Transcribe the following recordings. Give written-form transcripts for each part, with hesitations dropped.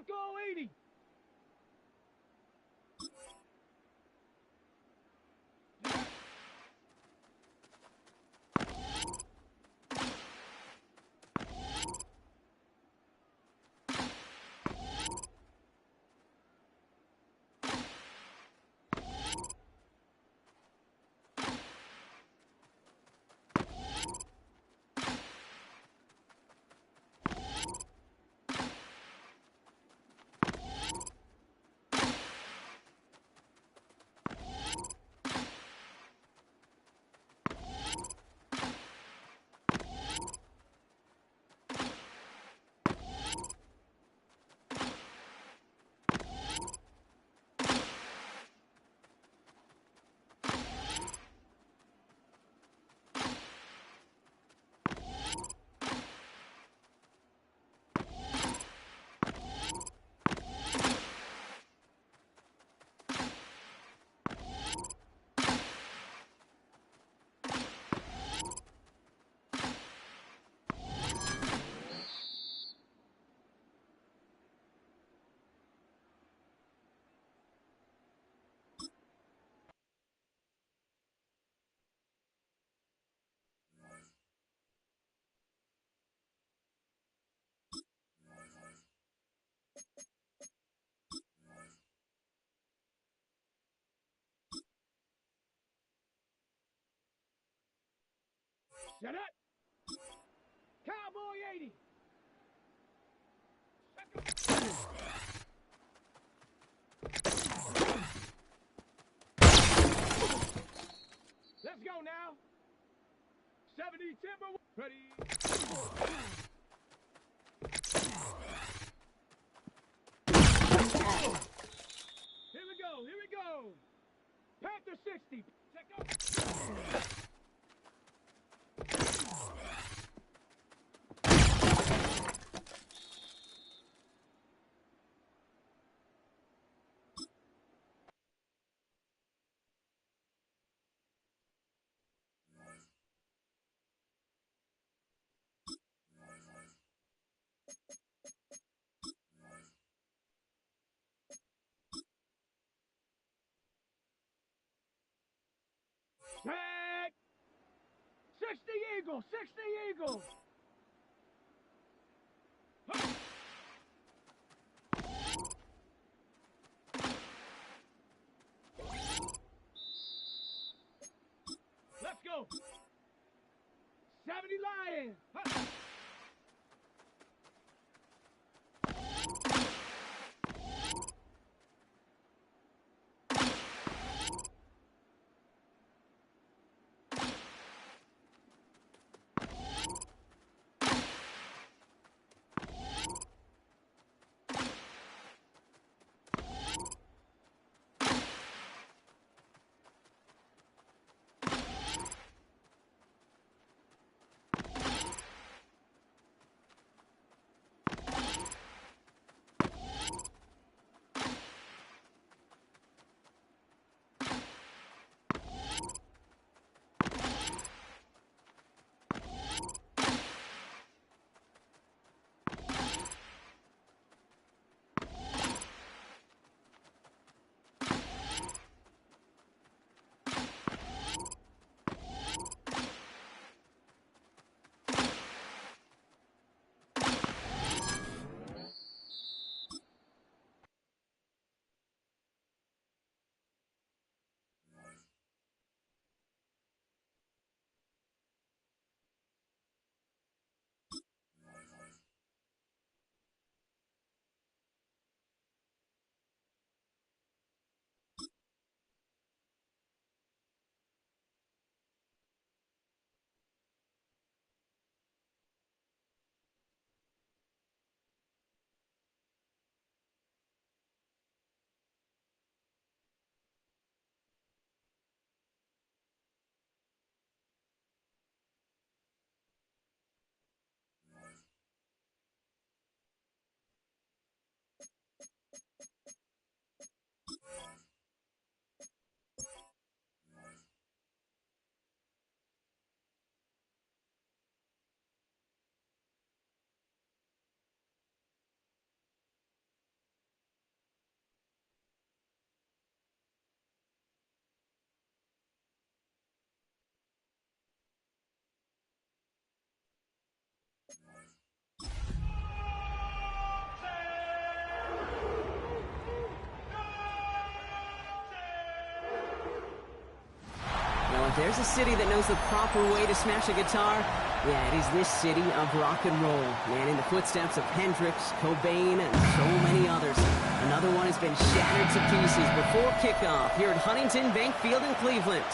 Bronco 80. Set up. Cowboy 80. Let's go now. 70 timber. Ready. Here we go. Here we go. Panther 60. Check out. Tag! 60 Eagle! 60 Eagle! Huh. Let's go! 70 Lion! Huh. there's a city that knows the proper way to smash a guitar, yeah, it is this city of rock and roll. Man, in the footsteps of Hendrix, Cobain, and so many others. Another one has been shattered to pieces before kickoff here at Huntington Bank Field in Cleveland.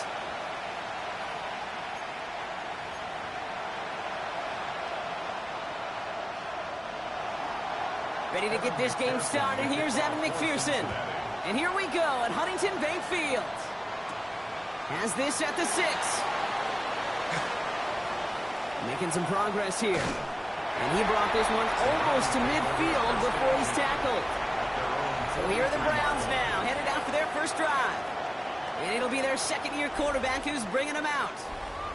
Ready to get this game started. Here's Evan McPherson. And here we go at Huntington Bank Field. Has this at the 6. Making some progress here. And he brought this one almost to midfield before he's tackled. So here are the Browns now, headed out for their first drive. And it'll be their second-year quarterback who's bringing them out.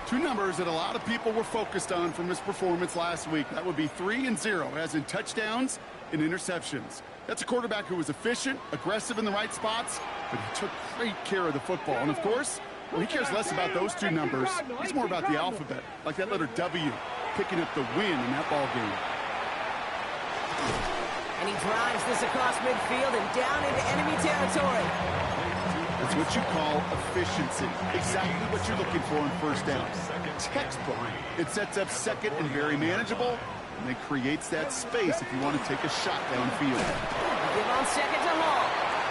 Two numbers that a lot of people were focused on from his performance last week. That would be 3 and 0, as in touchdowns and interceptions. That's a quarterback who was efficient, aggressive in the right spots, but he took great care of the football. And, of course, well, he cares less about those two numbers. He's more about the alphabet, like that letter W, picking up the win in that ball game. And he drives this across midfield and down into enemy territory. That's what you call efficiency. Exactly what you're looking for in first down. Textbook. It sets up second and very manageable, and it creates that space if you want to take a shot downfield. Give on second to Hall.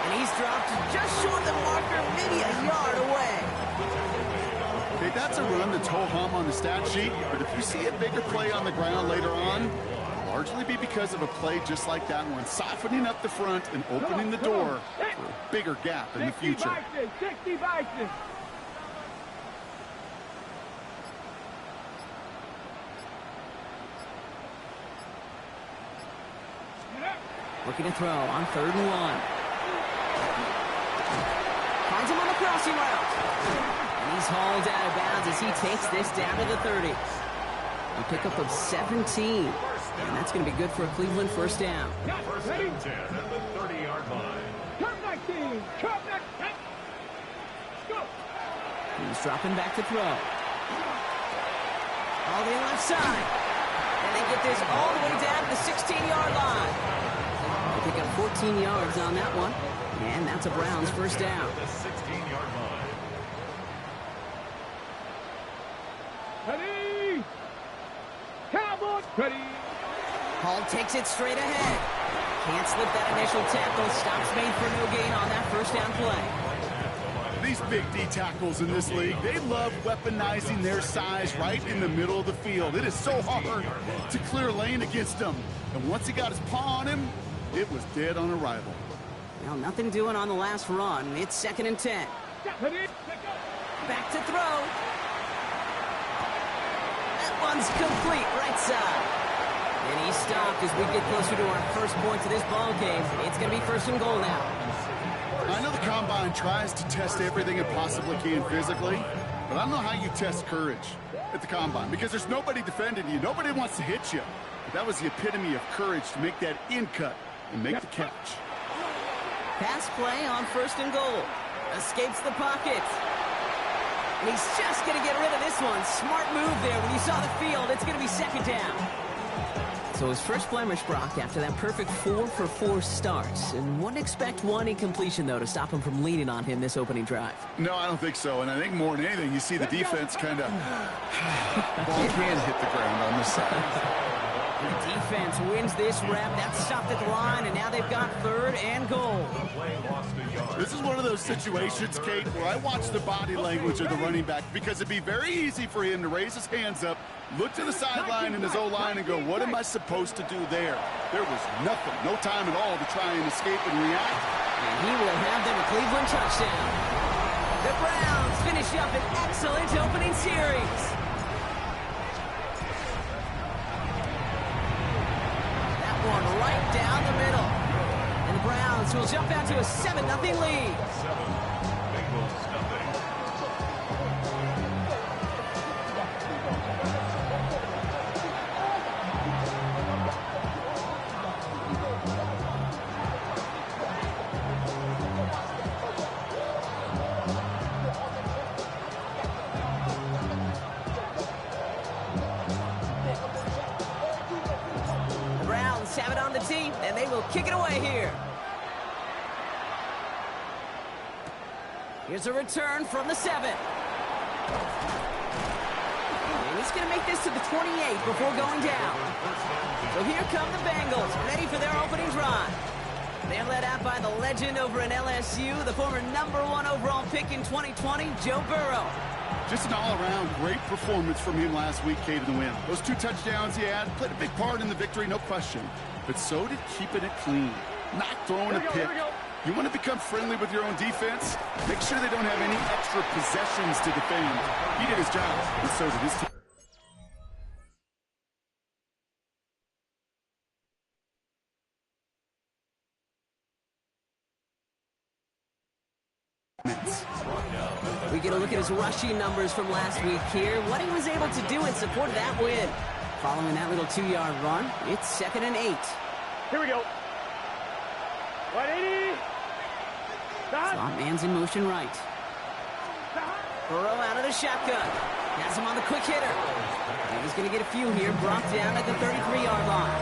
And he's dropped just short of the marker, maybe a yard away. Okay, that's a run that's ho-hum on the stat sheet, but if you see a bigger play on the ground later on, it'll largely be because of a play just like that one, softening up the front and opening the door for a bigger gap in the future. 60 Bison. Looking to throw on 3rd and 1. Finds him on the crossing route. And he's hauled out of bounds as he takes this down to the 30. A pickup of 17. And that's going to be good for a Cleveland first down. First and 10 at the 30-yard line. Turn 19. Turn 19. Go. He's dropping back to throw. All the left side. And they get this all the way down to the 16-yard line. They pick up 14 yards on that one. And that's a Browns first down. The 16-yard line. Ready. Cowboys. Ready. Hall takes it straight ahead. Can't slip that initial tackle. Stops made for no gain on that first down play. These big D tackles in this league, they love weaponizing their size right in the middle of the field. It is so hard to clear lane against them. And once he got his paw on him, it was dead on arrival. Well, nothing doing on the last run. It's 2nd and 10. Back to throw. That one's complete, right side. And he stopped as we get closer to our first point of this ball game. It's going to be 1st and goal now. I know the Combine tries to test everything it possibly can physically, but I don't know how you test courage at the Combine because there's nobody defending you. Nobody wants to hit you. But that was the epitome of courage to make that in cut and make the catch. Pass play on 1st and goal. Escapes the pocket. And he's just going to get rid of this one. Smart move there. When you saw the field, it's going to be 2nd down. So his first blemish, Brock, after that perfect 4-for-4 starts. And wouldn't expect one incompletion, though, to stop him from leaning on him this opening drive. No, I don't think so. And I think more than anything, you see the defense kind of ball can hit the ground on this side. The defense wins this rep. That's stopped at the line, and now they've got 3rd and goal. This is one of those situations, Kate, where I watch the body language of the running back because it'd be very easy for him to raise his hands up, look to the sideline in his O-line and go, what am I supposed to do there? There was nothing, no time at all to try and escape and react. And he will have them a Cleveland touchdown. The Browns finish up an excellent opening series. That one right down the middle. And the Browns will jump out to a 7-0 lead. 7, Bengals nothing. Have it on the team, and they will kick it away here. Here's a return from the 7. And he's going to make this to the 28 before going down. So here come the Bengals, ready for their opening drive. They're led out by the legend over in LSU, the former #1 overall pick in 2020, Joe Burrow. Just an all-around great performance from him last week, Kate, in the win. Those 2 touchdowns he had played a big part in the victory, no question. But so did keeping it clean, not throwing a pick. You want to become friendly with your own defense? Make sure they don't have any extra possessions to defend. He did his job, and so did his team. We get a look at his rushing numbers from last week here. What he was able to do in support of that win. Following that little 2-yard run, it's 2nd and 8. Here we go. 180. Slot man's in motion right. Burrow out of the shotgun. Has him on the quick hitter. And he's going to get a few here, brought down at the 33-yard line.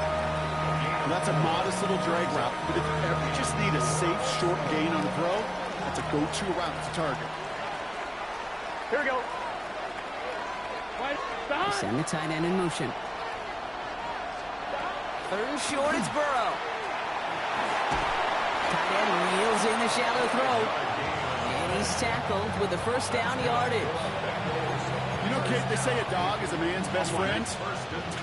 Well, that's a modest little drag route, but if you ever just need a safe, short gain on the throw, that's a go-to route to target. Here we go. They send the tight end in motion. 3rd and short, it's Burrow. Tight end reels in the shallow throw. And he's tackled with the first down yardage. You know, Kate, they say a dog is a man's best friend.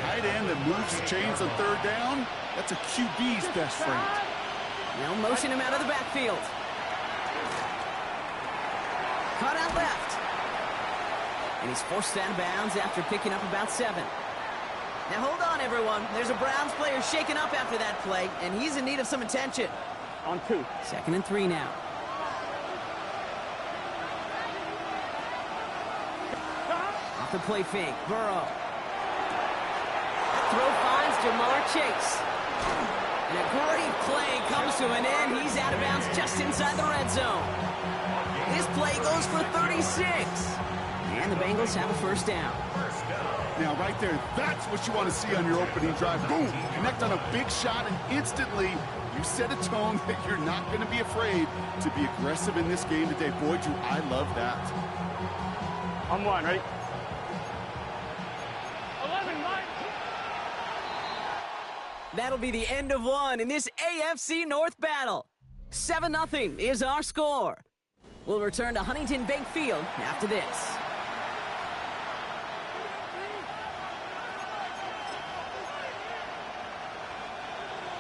Tight end that moves the chains on 3rd down, that's a QB's best friend. They'll motion him out of the backfield. Cut out left. And he's forced out of bounds after picking up about 7. Now hold on, everyone. There's a Browns player shaken up after that play, and he's in need of some attention. On 2. 2nd and 3 now. Off the play fake, Burrow. That throw finds Jamar Chase. And a great play comes to an end. He's out of bounds just inside the red zone. This play goes for 36. And the Bengals have a first down. Now, right there, that's what you want to see on your opening drive. Boom! Connect on a big shot, and instantly you set a tone that you're not going to be afraid to be aggressive in this game today. Boy, do I love that. On 1, ready? 11, Mike. That'll be the end of one in this AFC North battle. 7-0 is our score. We'll return to Huntington Bank Field after this.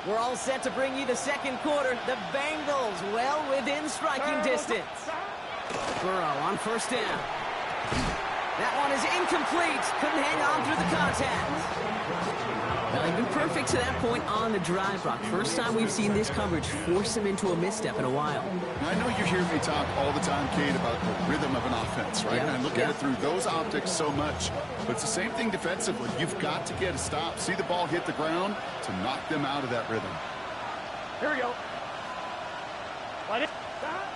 We're all set to bring you the second quarter. The Bengals well within striking distance. Burrow on first down. That one is incomplete. Couldn't hang on through the contact. Well, they've been perfect to that point on the drive, Brock. First time we've seen this coverage force him into a misstep in a while. I know you hear me talk all the time, Kate, about the rhythm of an offense, right? Yep, And I look at it through those optics so much. But it's the same thing defensively. You've got to get a stop, see the ball hit the ground to knock them out of that rhythm. Here we go.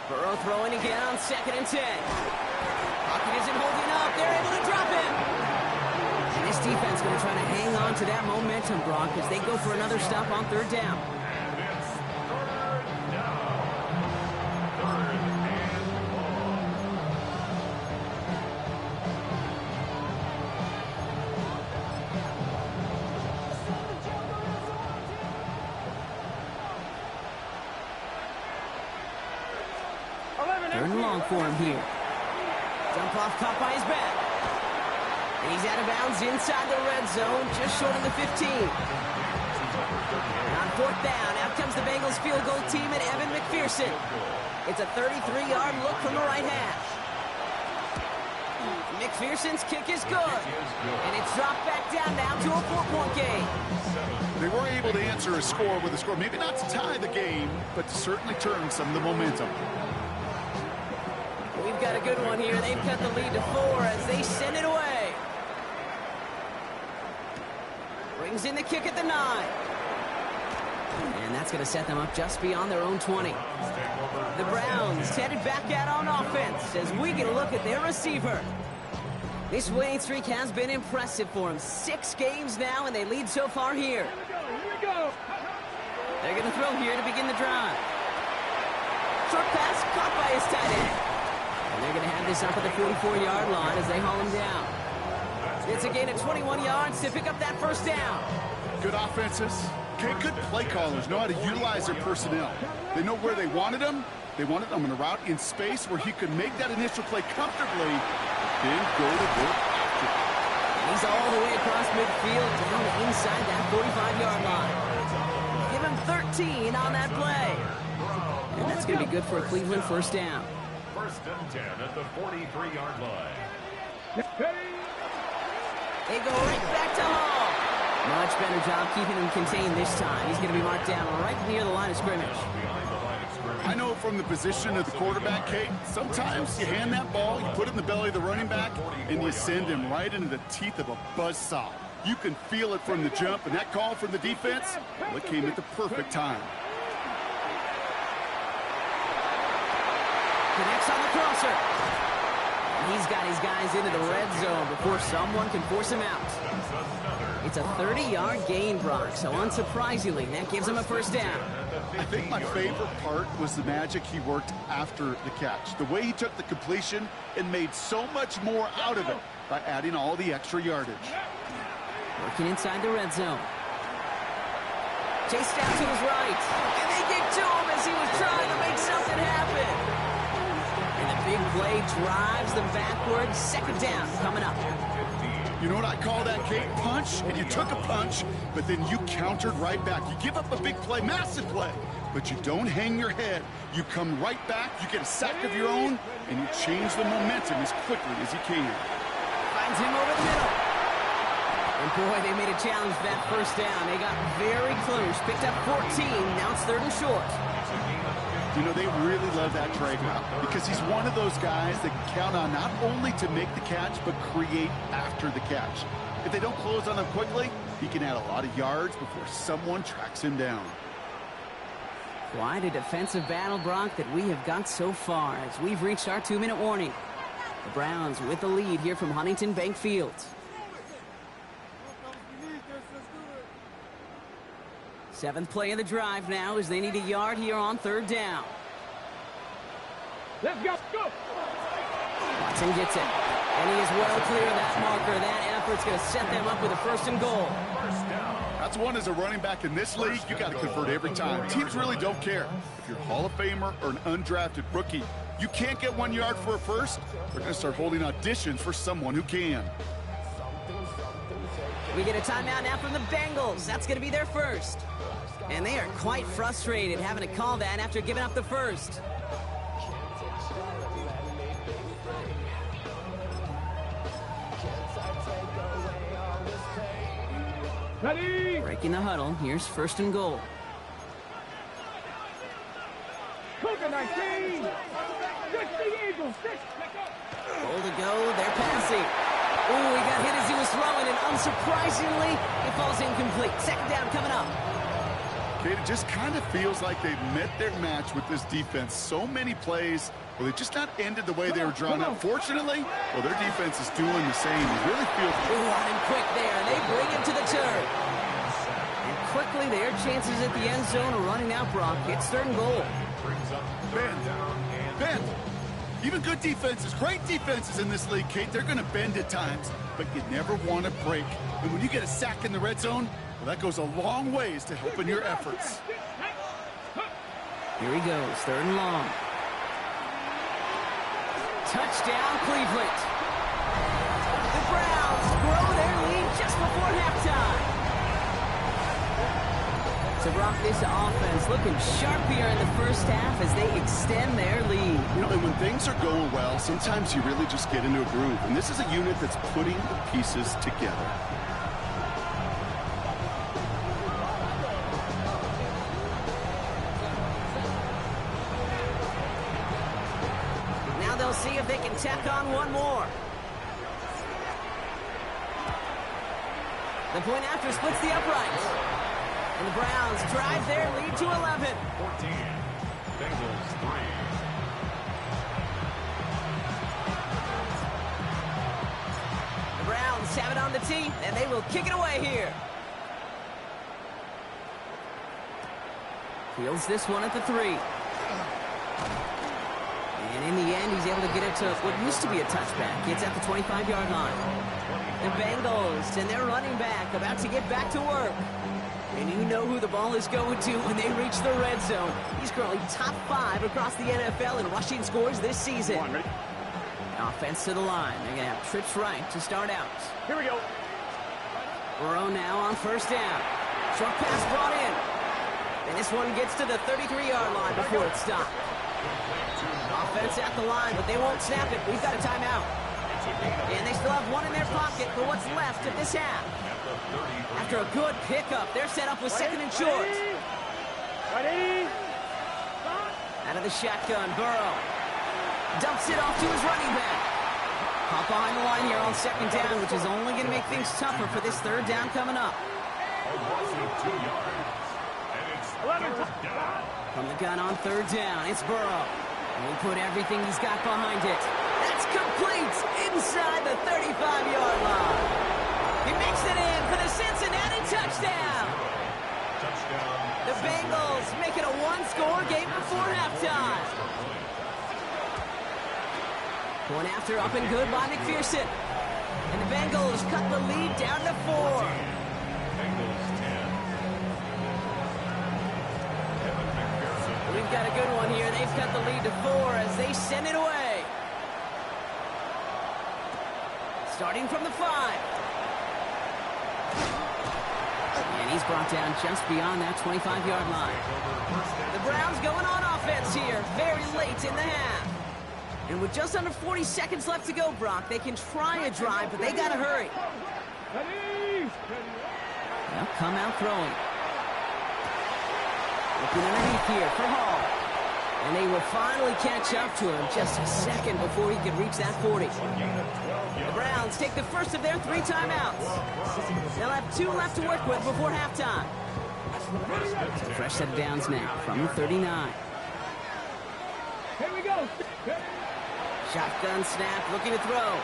Burrow throwing again on 2nd and 10. Pocket isn't holding up. They're able to drop him. And this defense going to try to hang on to that momentum, Brock, as they go for another stop on 3rd down. Third and long for him here. Jump off caught by his back. And he's out of bounds inside the red zone, just short of the 15. On 4th down, out comes the Bengals field goal team and Evan McPherson. It's a 33-yard look from the right half. McPherson's kick is good. And it's dropped back down now to a 4-point game. They were able to answer a score with a score, maybe not to tie the game, but to certainly turn some of the momentum. We've got a good one here. They've cut the lead to 4 as they send it away. Brings in the kick at the 9. And that's going to set them up just beyond their own 20. The Browns headed back out on offense as we get a look at their receiver. This winning streak has been impressive for him. 6 games now, and they lead so far here. Here we go. They're going to throw here to begin the drive. Short pass caught by his tight end. And they're going to have this up at the 44-yard line as they haul him down. It's a gain of 21 yards to pick up that first down. Good offenses. Okay, good play callers know how to utilize their personnel. They know where they wanted him. They wanted him in a route in space where he could make that initial play comfortably, then go to work after. And he's all the way across midfield down inside that 45-yard line. Give him 13 on that play. And that's going to be good for a Cleveland first down. First and 10 at the 43-yard line. They go right back to Hall. Much better job keeping him contained this time. He's going to be marked down right near the line of scrimmage. Behind the line of scrimmage. I know from the position of the quarterback, Kate, sometimes you hand that ball, you put it in the belly of the running back, and you send him right into the teeth of a buzzsaw. You can feel it from the jump, and that call from the defense, well, it came at the perfect time. Connects on the crosser. He's got his guys into the red zone before someone can force him out. It's a 30-yard gain, Brock, so unsurprisingly, that gives him a first down. I think my favorite part was the magic he worked after the catch. The way he took the completion and made so much more out of it by adding all the extra yardage. Working inside the red zone. Chased out to his right. And they get to him as he was trying to make something happen. And the big play drives them backwards. Second down coming up. You know what I call that, Kate? Punch, and you took a punch, but then you countered right back. You give up a big play, massive play, but you don't hang your head. You come right back, you get a sack of your own, and you change the momentum as quickly as you can. Finds him over the middle. And boy, they made a challenge for that first down. They got very close. Picked up 14. Now it's third and short. You know, they really love that drag route because he's one of those guys that can count on not only to make the catch, but create after the catch. If they don't close on him quickly, he can add a lot of yards before someone tracks him down. Quite a defensive battle, Brock, that we have got so far as we've reached our 2-minute warning. The Browns with the lead here from Huntington Bank Field. Seventh play of the drive now as they need a yard here on third down. Let's go. Watson gets it. And he is well clear of that marker. That effort's going to set them up with a first and goal. That's one as a running back in this league, you got to convert every time. Teams really don't care. If you're a Hall of Famer or an undrafted rookie, you can't get 1 yard for a first. They're going to start holding auditions for someone who can. We get a timeout now from the Bengals. That's going to be their first. And they are quite frustrated having to call that after giving up the first. Ready. Breaking the huddle. Here's first and goal. Cougar 19. 60 Eagles. 6. Goal to go. They're passing. Ooh, he got hit as he was throwing, and unsurprisingly, it falls incomplete. Second down coming up. It just kind of feels like they've met their match with this defense. So many plays where they just not ended the way they were drawn up. Fortunately, well, their defense is doing the same. It really feels... Ooh, on him quick there, and they bring him to the turn. And quickly, their chances at the end zone are running out, Brock. It's third and goal. Bend. Even good defenses, great defenses in this league, Kate, they're going to bend at times, but you never want to break. And when you get a sack in the red zone, well, that goes a long ways to helping your efforts. Here he goes, third and long. Touchdown, Cleveland. The Browns grow their lead just before halftime. So, Brock, this offense looking sharp here in the first half as they extend their lead. You know, and when things are going well, sometimes you really just get into a groove. And this is a unit that's putting the pieces together. Now they'll see if they can tack on one more. The point after splits the uprights. And the Browns drive their lead to 11. 14. Bengals 3. The Browns have it on the tee, and they will kick it away here. Fields this one at the 3. And in the end, he's able able to get it to what used to be a touchback. It's at the 25-yard line. The Bengals and their running back about to get back to work. And you know who the ball is going to when they reach the red zone. He's currently top 5 across the NFL in rushing scores this season. Offense to the line. They're going to have trips right to start out. Here we go. Burrow now on first down. Short pass brought in. And this one gets to the 33-yard line before it's stopped. Offense at the line, but they won't snap it. We've got a timeout. And they still have one in their pocket for what's left of this half. After a good pickup, they're set up with second and short. Ready? Out of the shotgun, Burrow dumps it off to his running back. Hop behind the line here on second down, which is only going to make things tougher for this third down coming up. From the gun on third down, it's Burrow. And we put everything he's got behind it. That's complete inside the 35-yard line. He makes it in for the Cincinnati touchdown. The Bengals make it a one-score game before halftime. Point after up and good by McPherson. And the Bengals cut the lead down to 4. We've got a good one here. They've cut the lead to 4 as they send it away. Starting from the 5. And he's brought down just beyond that 25-yard line. The Browns going on offense here very late in the half. And with just under 40 seconds left to go, Brock, they can try a drive, but they got to hurry. They'll come out throwing. Looking underneath here for Hall. And they will finally catch up to him just a second before he can reach that 40. The Browns take the first of their 3 timeouts. They'll have 2 left to work with before halftime. So fresh set of downs now from the 39. Here we go. Shotgun snap, looking to throw.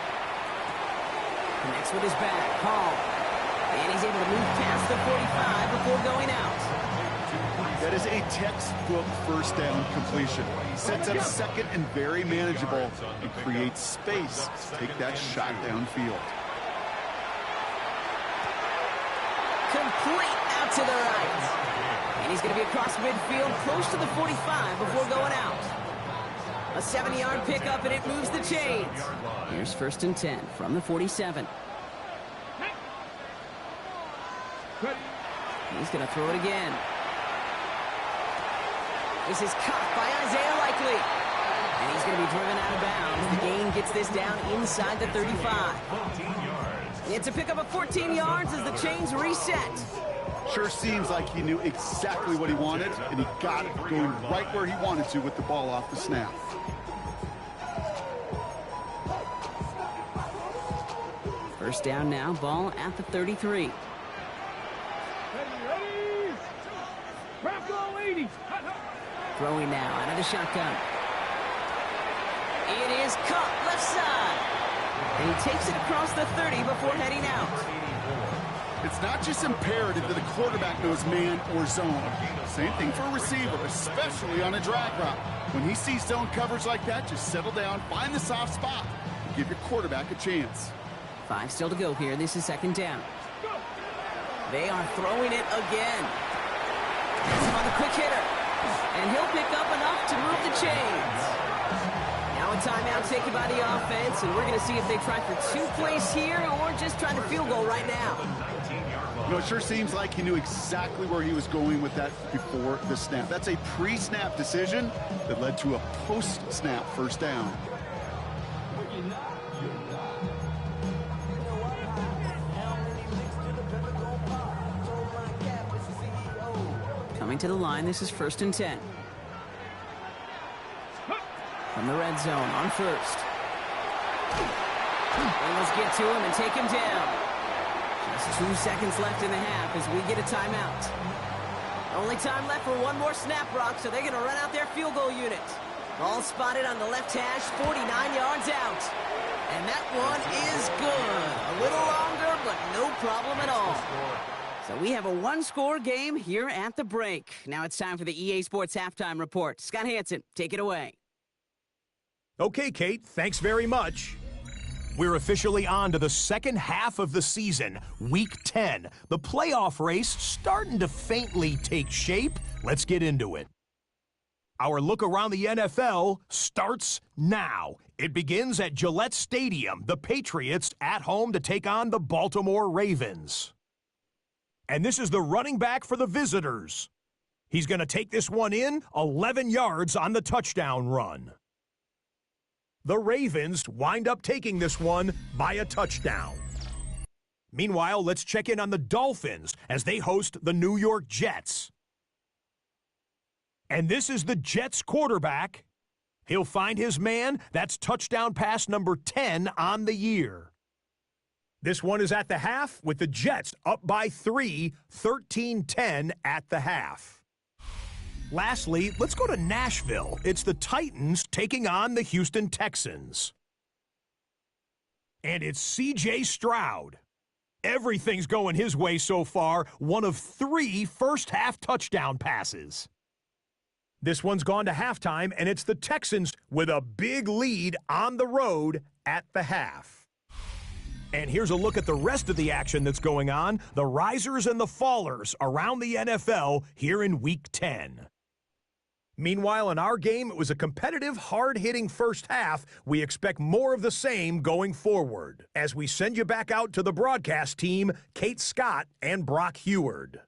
Connects with his back, Hall. And he's able to move past the 45 before going out. That is a textbook first down completion. Sets up second and very manageable and creates space to take that shot downfield. Complete out to the right. And he's going to be across midfield, close to the 45 before going out. A 7-yard pickup, and it moves the chains. Here's first and 10 from the 47. He's going to throw it again. This is caught by Isaiah Likely. And he's going to be driven out of bounds. The gain gets this down inside the 35. It's a pickup of 14 yards as the chains reset. Sure seems like he knew exactly what he wanted, and he got it going right where he wanted to with the ball off the snap. First down now, ball at the 33. Ready? Bravo 80. Throwing now out of the shotgun. It is caught left side. And he takes it across the 30 before heading out. It's not just imperative that a quarterback knows man or zone. Same thing for a receiver, especially on a drag route. When he sees zone coverage like that, just settle down, find the soft spot, and give your quarterback a chance. 5 still to go here. This is second down. They are throwing it again. Gets him on the quick hitter. And he'll pick up enough to move the chains. Now a timeout taken by the offense, and we're going to see if they try for 2 plays here or just try to field goal right now. You know, it sure seems like he knew exactly where he was going with that before the snap. That's a pre-snap decision that led to a post-snap first down. Coming to the line, this is first and 10. From the red zone on first. Bengals get to him and take him down. Just 2 seconds left in the half as we get a timeout. Only time left for one more snap, Brock, so they're going to run out their field goal unit. Ball spotted on the left hash, 49 yards out. And that one is good. A little longer, but no problem at all. So we have a one-score game here at the break. Now it's time for the EA Sports Halftime Report. Scott Hansen, take it away. Okay, Kate, thanks very much. We're officially on to the second half of the season, Week 10. The playoff race starting to faintly take shape. Let's get into it. Our look around the NFL starts now. It begins at Gillette Stadium, the Patriots at home to take on the Baltimore Ravens. And this is the running back for the visitors. He's going to take this one in 11 yards on the touchdown run. The Ravens wind up taking this one by a touchdown. Meanwhile, let's check in on the Dolphins as they host the New York Jets. And this is the Jets quarterback. He'll find his man. That's touchdown pass number 10 on the year. This one is at the half with the Jets up by 3, 13-10 at the half. Lastly, let's go to Nashville. It's the Titans taking on the Houston Texans. And it's C.J. Stroud. Everything's going his way so far, one of 3 first-half touchdown passes. This one's gone to halftime, and it's the Texans with a big lead on the road at the half. And here's a look at the rest of the action that's going on, the risers and the fallers around the NFL here in Week 10. Meanwhile, in our game, it was a competitive, hard-hitting first half. We expect more of the same going forward. As we send you back out to the broadcast team, Kate Scott and Brock Heward.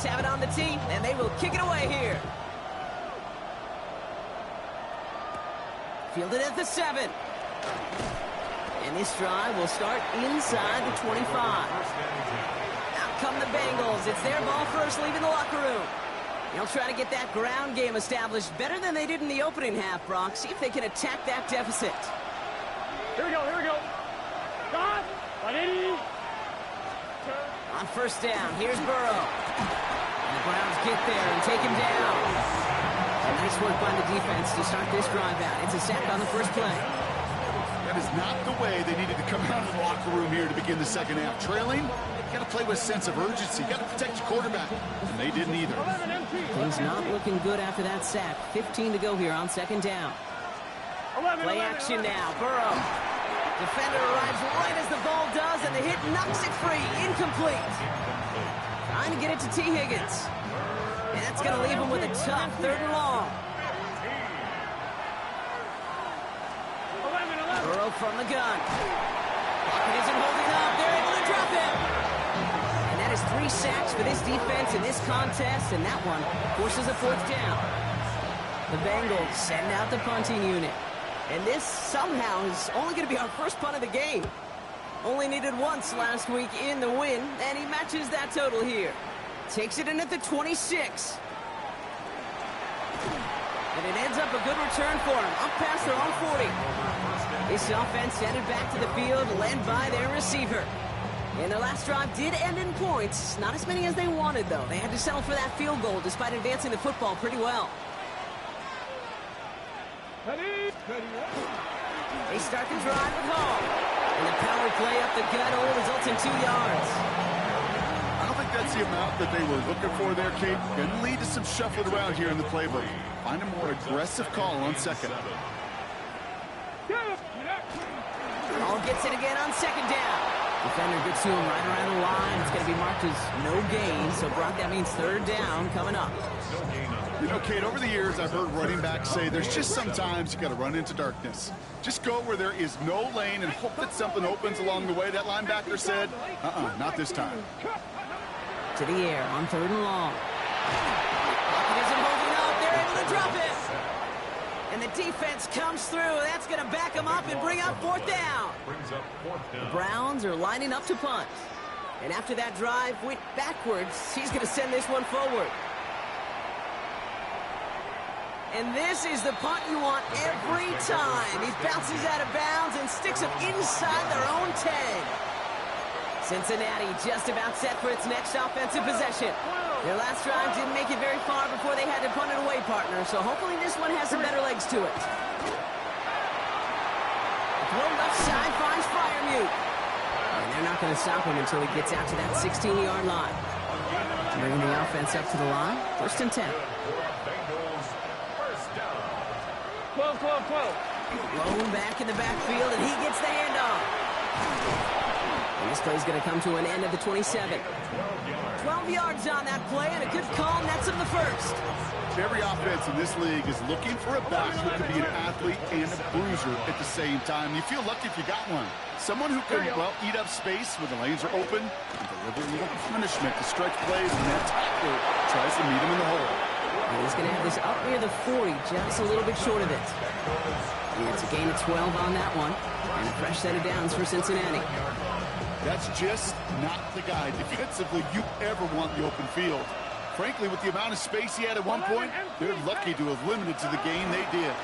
Have it on the tee, and they will kick it away here. Fielded at the 7. And this drive will start inside the 25. Out come the Bengals. It's their ball first, leaving the locker room. They'll try to get that ground game established better than they did in the opening half, Brock. See if they can attack that deficit. Here we go, here we go. God, 180. On first down, here's Burrow. And the Browns get there and take him down. A nice work by the defense to start this drive out. It's a sack on the first play. That is not the way they needed to come out of the locker room here to begin the second half. Trailing, you got to play with a sense of urgency. You got to protect your quarterback. And they didn't either. Things not looking good after that sack. 15 to go here on second down. Play action now. Burrow. Defender arrives right as the ball does, and the hit knocks it free. Incomplete. Trying to get it to T. Higgins. And that's going to leave him with a tough 3rd and long. Burrow from the gun. Pocket isn't holding up. They're able to drop him. And that is 3 sacks for this defense in this contest, and that one forces a 4th down. The Bengals send out the punting unit. And this somehow is only going to be our first punt of the game. Only needed once last week in the win, and he matches that total here. Takes it in at the 26. And it ends up a good return for him, up past their own 40. This offense headed back to the field, led by their receiver. And their last drive did end in points. Not as many as they wanted, though. They had to settle for that field goal despite advancing the football pretty well. They start the drive at home. And the power play up the gut only results in 2 yards. I don't think that's the amount that they were looking for there, Kate. Going to lead to some shuffling around here in the playbook. Find a more aggressive call on second. Ball gets it again on second down. Defender gets to him right around the line. It's going to be marked as no gain. So, Brock, that means 3rd down coming up. You know, Kate, over the years, I've heard running backs say there's just sometimes you got to run into darkness. Just go where there is no lane and hope that something opens along the way. That linebacker said, not this time. To the air on 3rd and long. Pocket isn't holding up. They're able to drop it. And the defense comes through. That's going to back them up and bring up 4th down. The Browns are lining up to punt. And after that drive went backwards, he's going to send this one forward. And this is the punt you want every time. He bounces out of bounds and sticks them inside their own 10. Cincinnati just about set for its next offensive possession. Their last drive didn't make it very far before they had to punt it away, partner, so hopefully this one has some better legs to it. Throw left side finds Freiermuth. And they're not going to stop him until he gets out to that 16-yard line. Bringing the offense up to the line, 1st and 10. 12. Blown back in the backfield, and he gets the handoff. And this play's going to come to an end of the 27. 12 yards on that play, and a good call nets him the first. Every offense in this league is looking for a back who can be an athlete and a bruiser at the same time. You feel lucky if you got one. Someone who can, well, eat up space when the lanes are open and deliver a little punishment to stretch plays when that tackle tries to meet him in the hole. And he's going to have this up near the 40, just a little bit short of it. And it's a gain of 12 on that one, and a fresh set of downs for Cincinnati. That's just not the guy defensively you ever want in the open field. Frankly, with the amount of space he had at one point, they're lucky to have limited to the gain they did.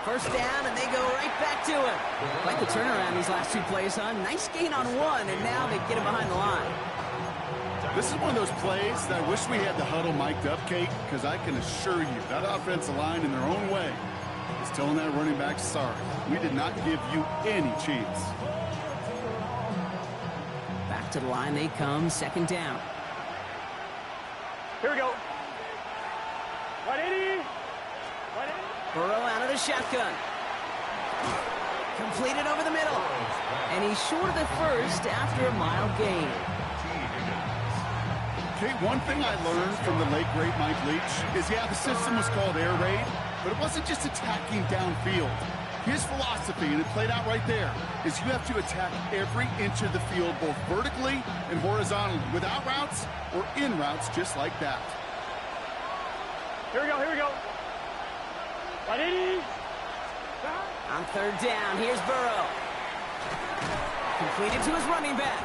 First down, and they go right back to him. Quite the turnaround these last two plays, huh? Nice gain on one, and now they get him behind the line. This is one of those plays that I wish we had the huddle mic'd up, Kate, because I can assure you that offensive line in their own way is telling that running back, sorry, we did not give you any chance. Back to the line they come, 2nd down. Here we go. 180. Burrow out of the shotgun. Completed over the middle. And he's short of the first after a mild gain. Kate, one thing I learned from the late, great Mike Leach is, yeah, the system was called air raid, but it wasn't just attacking downfield. His philosophy, and it played out right there, is you have to attack every inch of the field, both vertically and horizontally, without routes or in routes just like that. Here we go. 180. On 3rd down, here's Burrow. Completed to his running back.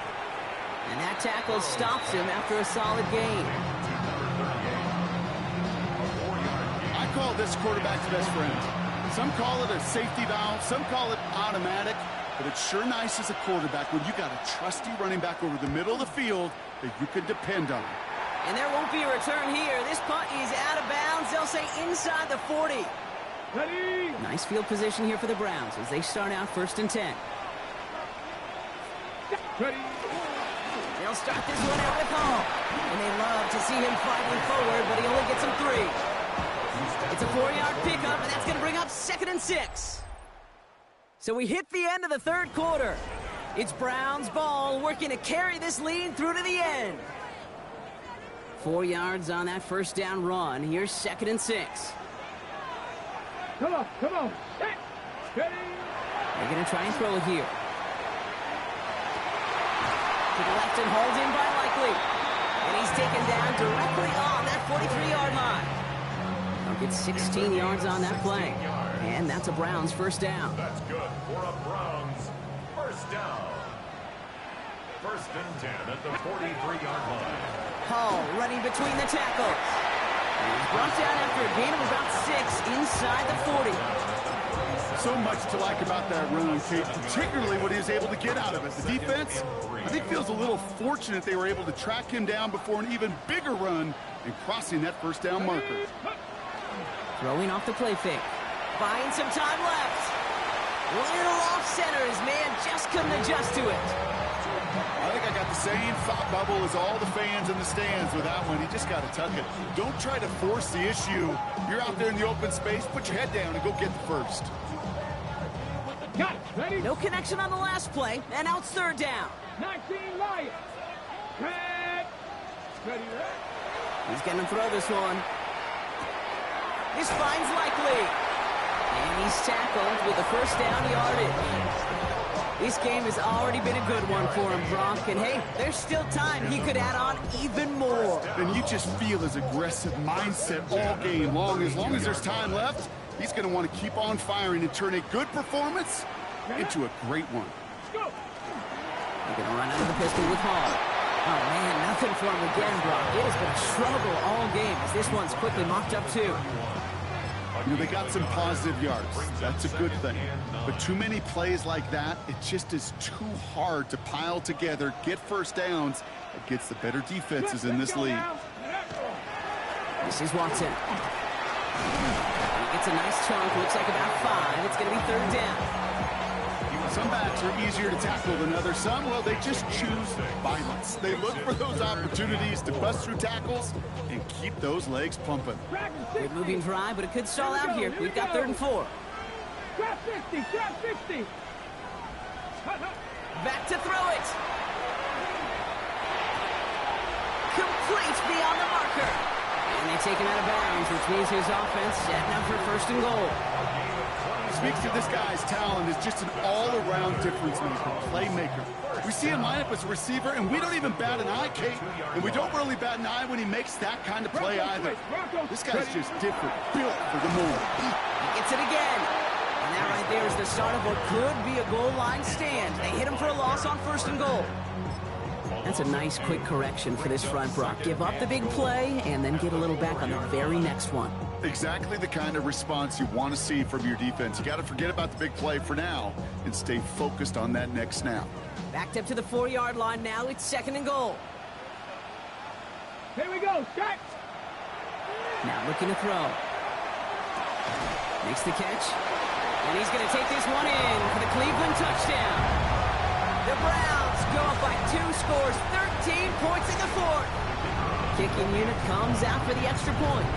And that tackle stops him after a solid gain. I call this quarterback's best friend. Some call it a safety valve, some call it automatic, but it's sure nice as a quarterback when you got a trusty running back over the middle of the field that you can depend on. And there won't be a return here. This punt is out of bounds. They'll say inside the 40. Ready. Nice field position here for the Browns as they start out 1st and 10. Ready. They'll start this one out with Hall. And they love to see him fighting forward, but he only gets him 3. It's a 4-yard pickup, and that's going to bring up 2nd and 6. So we hit the end of the 3rd quarter. It's Browns ball, working to carry this lead through to the end. 4 yards on that 1st down run. Here's 2nd and 6. Come on. Set. Ready. They're going to try and throw it here. To the left and hauled in by Likely. And he's taken down directly on that 43-yard line. They'll get 16 yards on that play. And that's a Browns 1st down. That's good for a Browns 1st down. 1st and 10 at the 43-yard line. Hall running between the tackles. And he's brought down after a gain of about 6 inside the 40. So much to like about that run, Kate, particularly what he was able to get out of it. The defense, I think, feels a little fortunate they were able to track him down before an even bigger run and crossing that 1st down marker. Throwing off the play fake. Buying some time left. Little off center. His man just couldn't adjust to it. I think I got the same thought bubble as all the fans in the stands with that one. You just got to tuck it. Don't try to force the issue. You're out there in the open space. Put your head down and go get the first. Got it. Ready. No connection on the last play, and now it's 3rd down. 19 Lions. Red. Ready. He's going to throw this one. This finds Likely. And he's tackled with the 1st down yardage. This game has already been a good one for him, Brock. And hey, there's still time. He could add on even more. And you just feel his aggressive mindset all game long. As long as there's time left, he's going to want to keep on firing and turn a good performance into a great one. They're going to run out of the pistol with Hall. Oh, man, nothing for him again, Brock. It has been a struggle all game as this one's quickly mopped up, too. You know, they got some positive yards. That's a good thing. But too many plays like that, it just is too hard to pile together, get first downs against the better defenses in this league. This is Watson. He gets a nice chunk, looks like about 5. It's going to be 3rd down. Some backs are easier to tackle than others. Some, well, they just choose violence. They look for those opportunities to bust through tackles and keep those legs pumping. Good moving drive, but it could stall out here. We've got 3rd and 4. Trap 50, trap 50. Back to throw it. Complete beyond the marker. And they take him out of bounds, which means his offense setting up for 1st and goal. Speaks to this guy's talent as just an all-around difference maker, playmaker. We see him line up as a receiver, and we don't even bat an eye, Kate. And we don't really bat an eye when he makes that kind of play either. This guy's just different, built for the moment. He gets it again. And that right there is the start of what could be a goal line stand. They hit him for a loss on 1st and goal. That's a nice quick correction for this front, Brock. Give up the big play and then get a little back on the very next one. Exactly the kind of response you want to see from your defense. You got to forget about the big play for now and stay focused on that next snap. Backed up to the 4-yard line now. It's 2nd and goal. Here we go, start. Now looking to throw. Makes the catch. And he's going to take this one in for the Cleveland touchdown. The Browns go up by 2 scores, 13 points in the 4th. Kicking unit comes out for the extra point.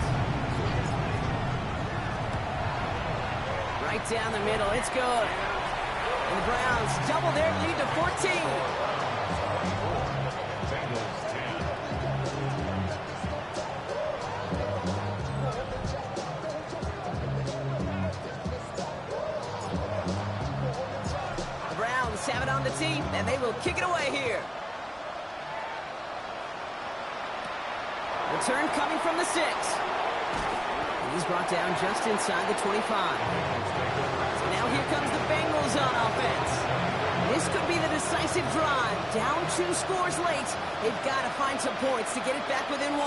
Right down the middle, it's good. And the Browns double their lead to 14. The Browns have it on the tee, and they will kick it away here. Return coming from the 6. He's brought down just inside the 25. So now here comes the Bengals on offense. This could be the decisive drive. Down 2 scores late. They've got to find some points to get it back within 1.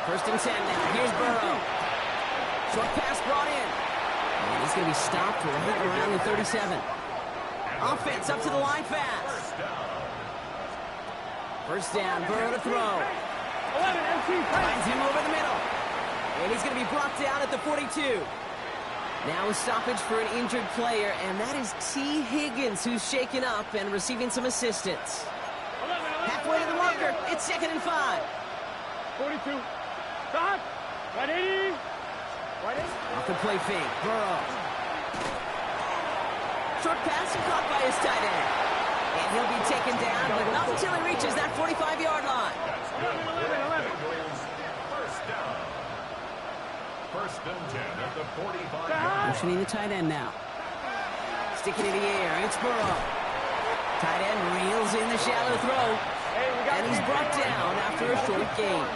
First and 10 now. Here's Burrow. Short pass brought in. And he's going to be stopped right around the 37. Offense up to the line fast. First down, Burrow to throw. 11, MC, Finds him over the middle. And he's going to be brought down at the 42. Now a stoppage for an injured player, and that is T. Higgins, who's shaken up and receiving some assistance. 11, Halfway to the marker, it's 2nd and 5. 42. Stop. 180. 180. Off the play fake, Burrow. Short pass caught by his tight end. And he'll be taken down, but not until he reaches that 45-yard line. 11. First down. 1st and 10 at the 45-yard. Motioning the tight end now. Sticking in the air, it's Burrow. Tight end reels in the shallow throw. And he's brought down after a short gain.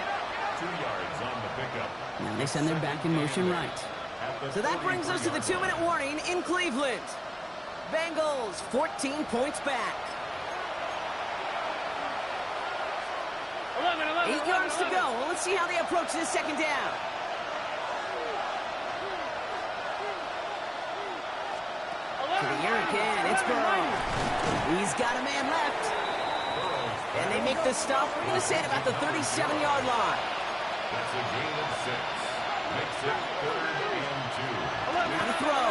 2 yards on the pickup. Now they send their back in motion right. So that brings us to the 2-minute warning in Cleveland. Bengals 14 points back. 11. 8 yards to go. Well, let's see how they approach this 2nd down. To the air again, it's Burrow. He's got a man left. And they make the stop. We're going to say at about the 37-yard line. That's a gain of 6. Makes it 3rd and 2. Now to throw.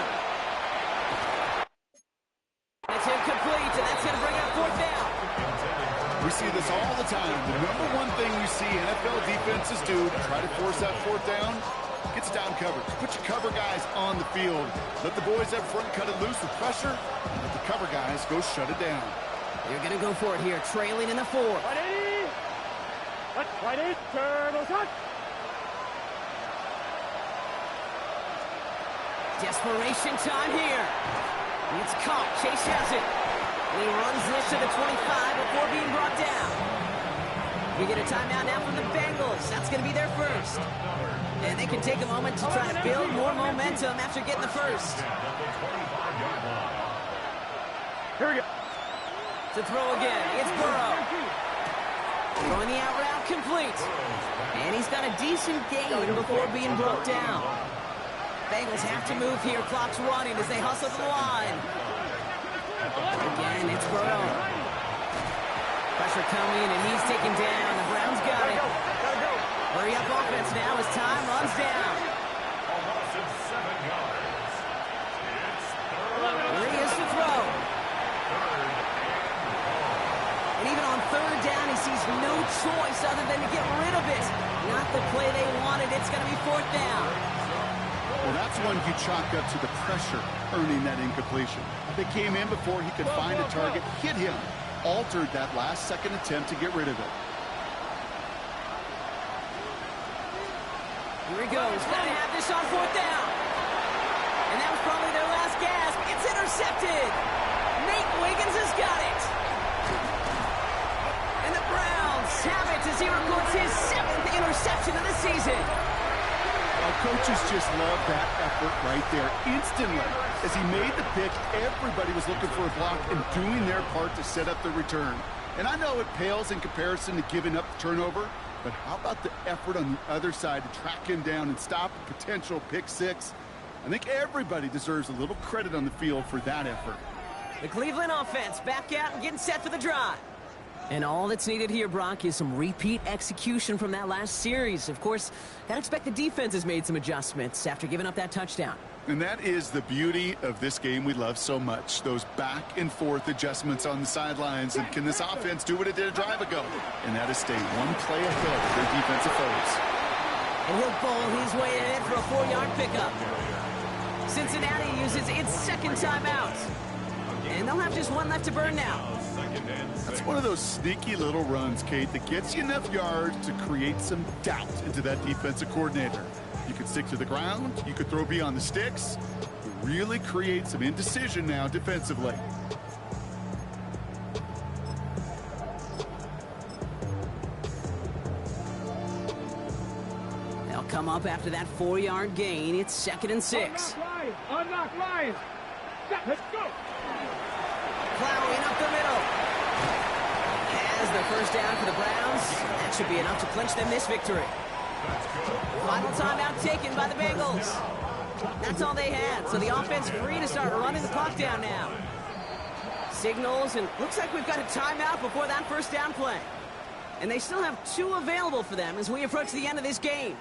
It's incomplete, and that's going to bring up 4th down. We see this all the time. The number one thing we see NFL defenses do to try to force that 4th down, gets down coverage. Put your cover guys on the field. Let the boys up front cut it loose with pressure. Let the cover guys go shut it down. They're going to go for it here, trailing in the 4th. 180. Let's fight it. Turtle touch. Desperation time here. It's caught. Chase has it. And he runs this to the 25 before being brought down. We get a timeout now from the Bengals. That's going to be their first. And they can take a moment to try to build more momentum after getting the first. Here we go. To throw again, it's Burrow. Throwing the out route complete. And he's got a decent gain before being brought down. Bengals have to move here. Clock's running as they hustle to the line. Again, it's Burrow. Pressure coming, and he's taken down. The Browns got it. Hurry up offense now as time runs down. Here he is to throw. And even on third down, he sees no choice other than to get rid of it. Not the play they wanted. It's going to be fourth down. Well, that's one you chalk up to the pressure earning that incompletion. They came in before he could find a target, hit him, altered that last-second attempt to get rid of it. Here he goes. Got to have this on fourth down. And that was probably their last gasp. It's intercepted. Nate Wiggins has got it. And the Browns have it as he records his 7th interception of the season. Well, coaches just love that effort right there. Instantly, as he made the pick, everybody was looking for a block and doing their part to set up the return. And I know it pales in comparison to giving up the turnover, but how about the effort on the other side to track him down and stop a potential pick six? I think everybody deserves a little credit on the field for that effort. The Cleveland offense back out and getting set for the drive. And all that's needed here, Brock, is some repeat execution from that last series. Of course, I'd expect the defense has made some adjustments after giving up that touchdown. And that is the beauty of this game we love so much, those back and forth adjustments on the sidelines. And can this offense do what it did a drive ago? And that is stay one play ahead of their defensive foes. And he'll bowl his way in for a 4-yard pickup. Cincinnati uses its second timeout. And they'll have just one left to burn now. That's one of those sneaky little runs, Kate, that gets you enough yards to create some doubt into that defensive coordinator. You could stick to the ground, you could throw beyond the sticks, really create some indecision now defensively. They'll come up after that 4-yard gain. It's 2nd and 6. Unlock Lions. Let's go. Plowing up the middle. Has the first down for the Browns. That should be enough to clinch them this victory. Final timeout taken by the Bengals. That's all they had, so the offense free to start running the clock down now. Signals, and looks like we've got a timeout before that first down play. And they still have 2 available for them as we approach the end of this game.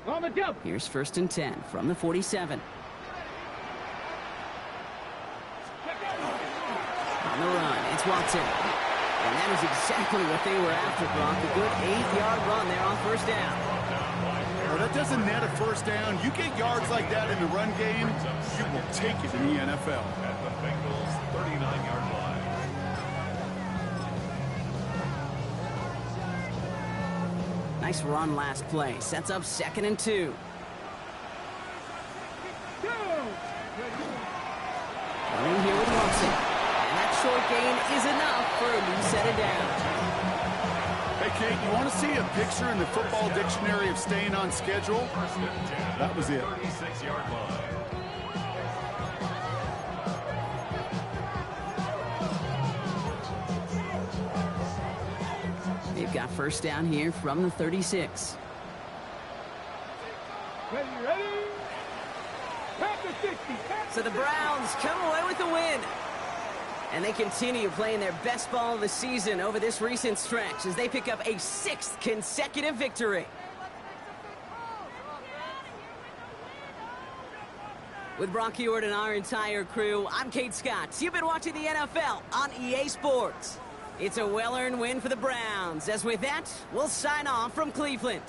On the jump. Here's 1st and 10 from the 47. On the run, it's Watson. And that is exactly what they were after, Brock. A good 8-yard run there on first down. Well, that doesn't net a first down. You get yards like that in the run game, you will take it in the NFL. At the Bengals' 39-yard line. Nice run last play. Sets up 2nd and 2. Running here with Watson. And that short gain is enough for a new set of downs. Hey, Kate, you want to see a picture in the football dictionary of staying on schedule? That was it. 36-yard line. They've got first down here from the 36. Ready, ready. Tap the 60. So the Browns come away with the win. And they continue playing their best ball of the season over this recent stretch as they pick up a 6th consecutive victory. With Brock Ewart and our entire crew, I'm Kate Scott. You've been watching the NFL on EA Sports. It's a well-earned win for the Browns. As with that, we'll sign off from Cleveland.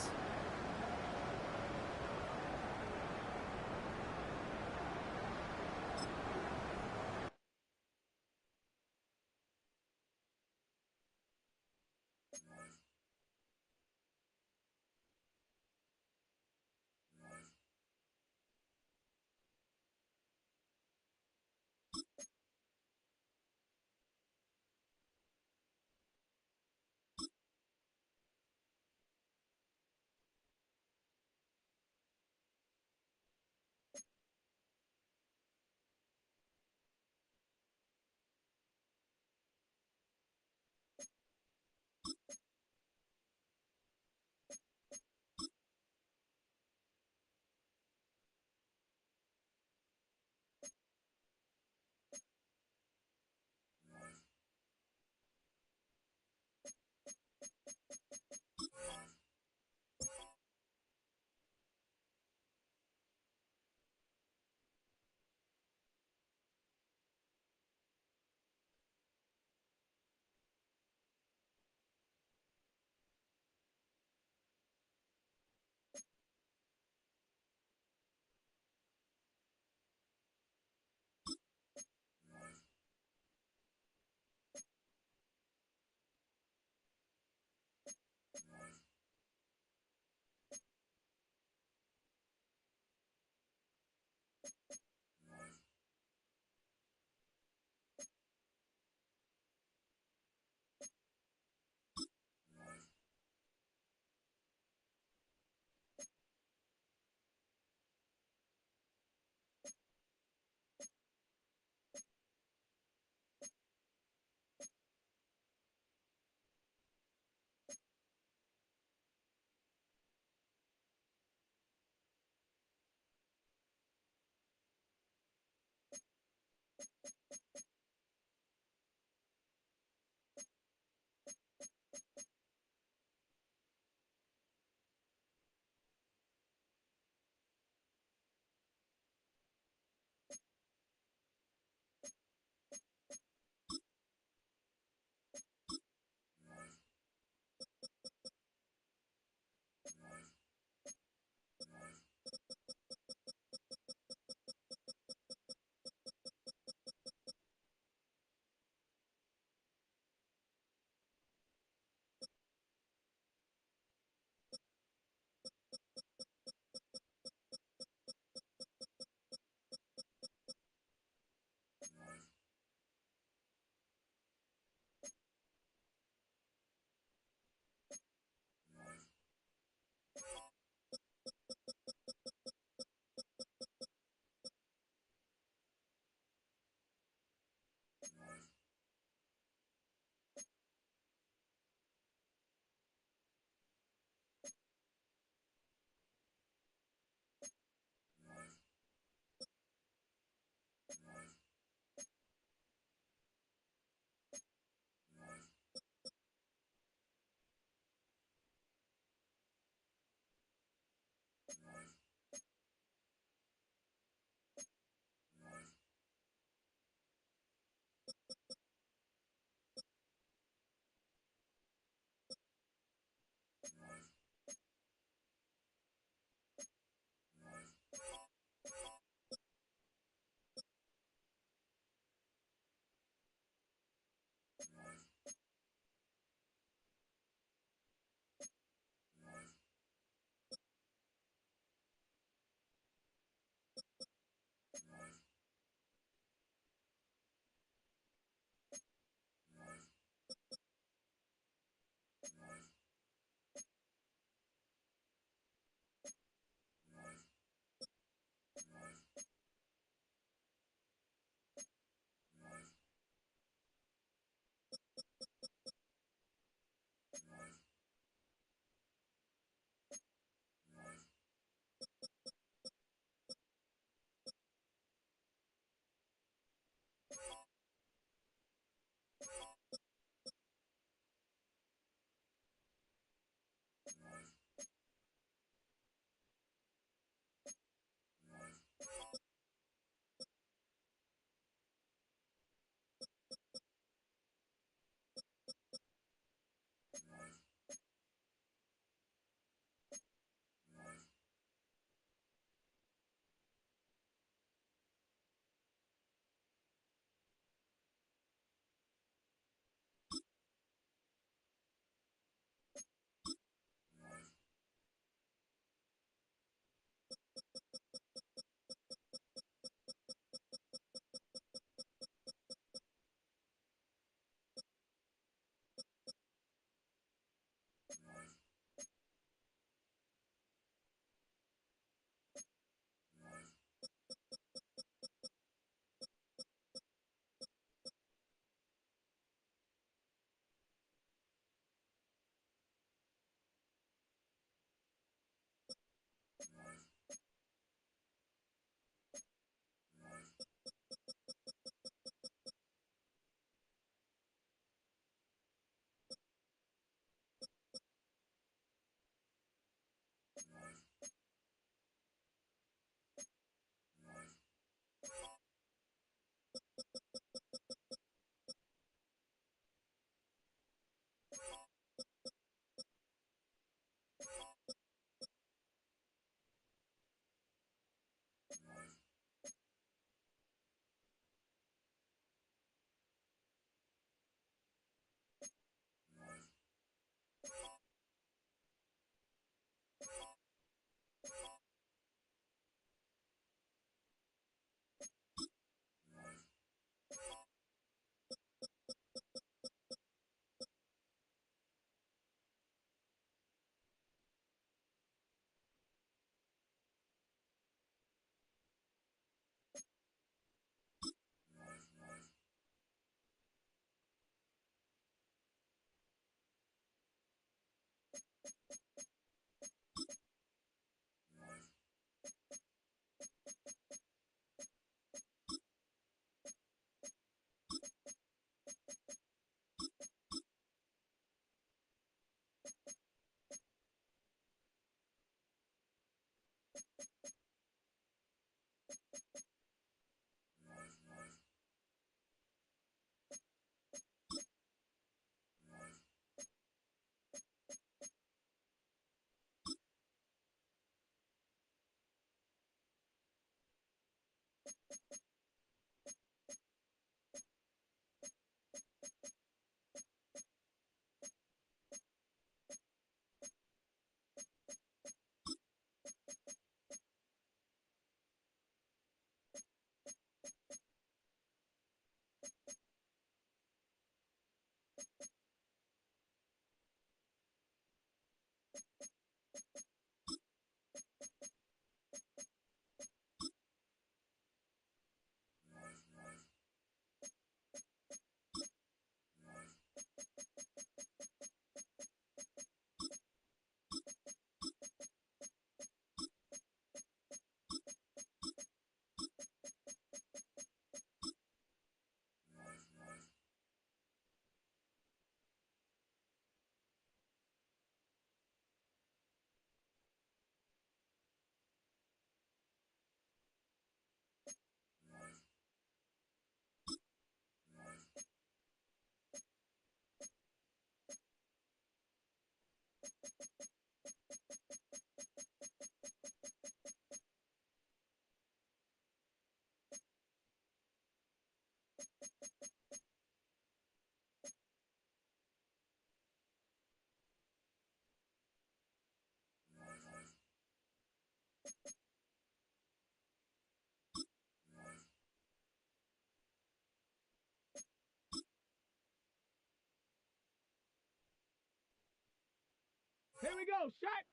Here we go. Set.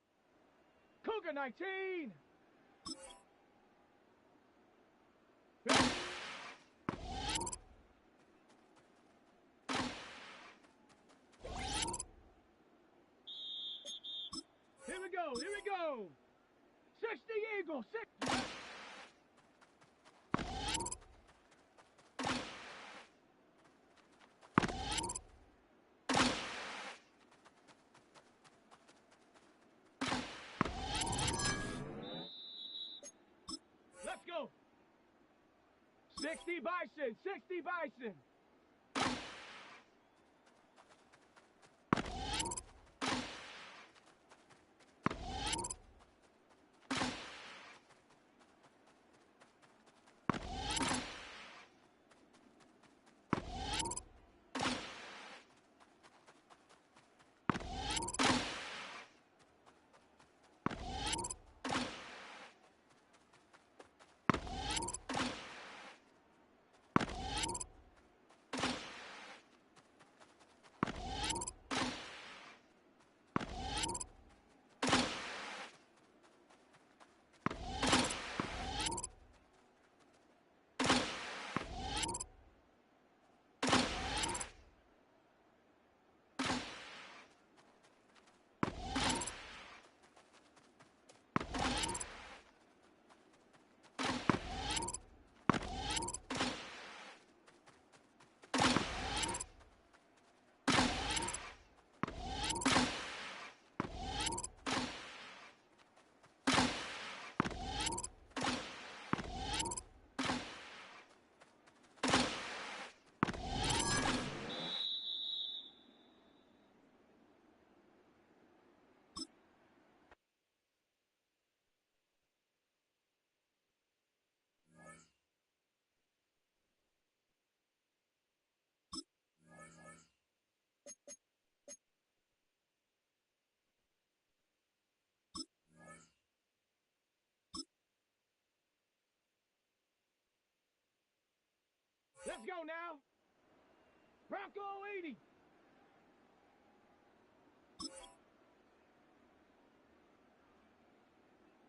Cougar 19. Ready? Here we go. Here we go. 60 Eagle. 60. Let's go. 60 Bison. 60 Bison. Let's go now. Bronco 80.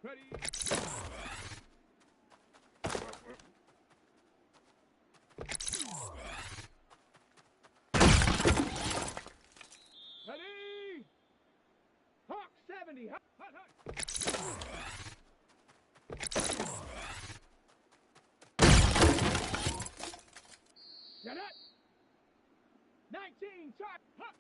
Ready? Ready? Hawk 70. Hut, hut, hut. Get it? 19, shot, hut.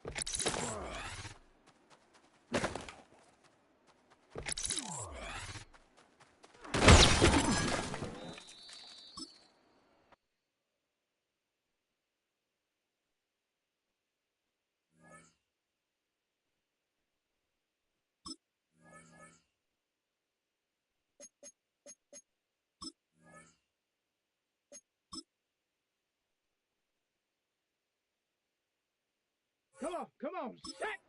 Come on, set!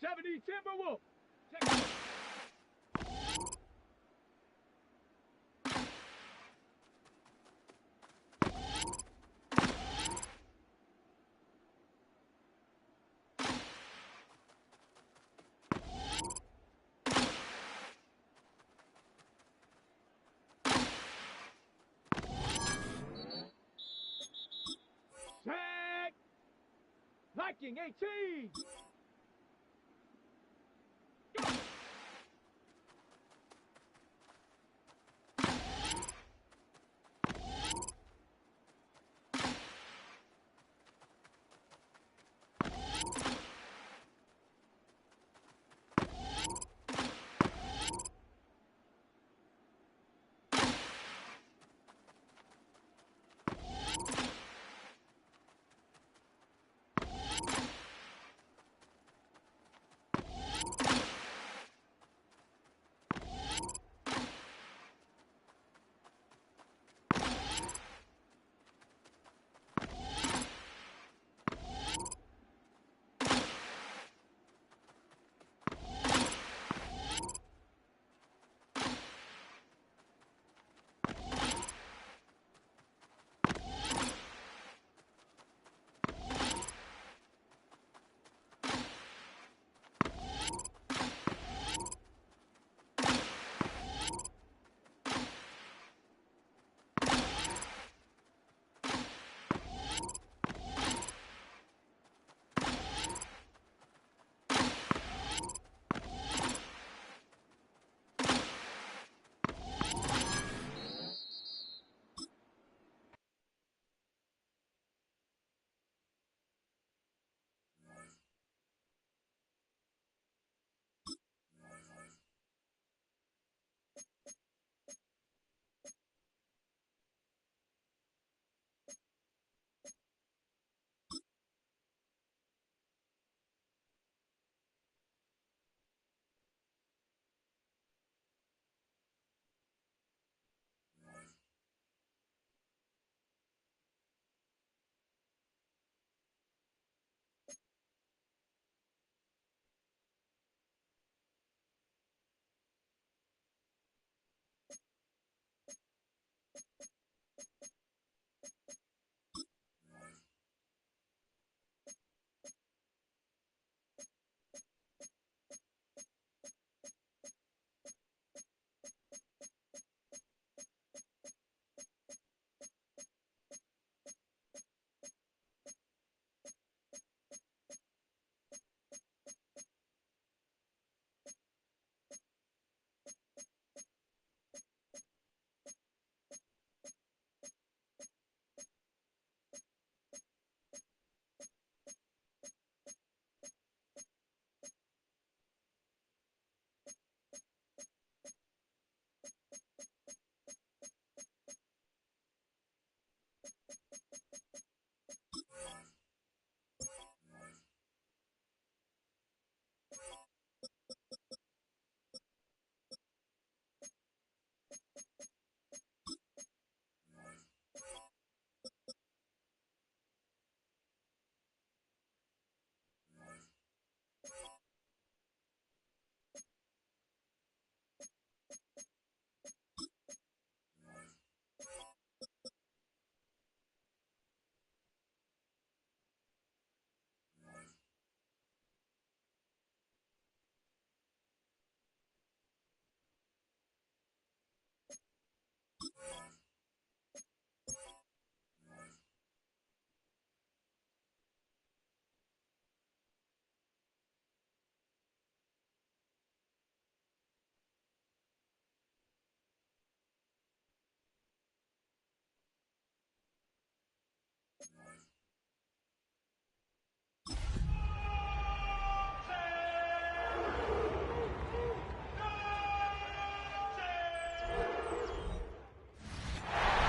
70 Timberwolf! Check. Set! Viking 18! Go!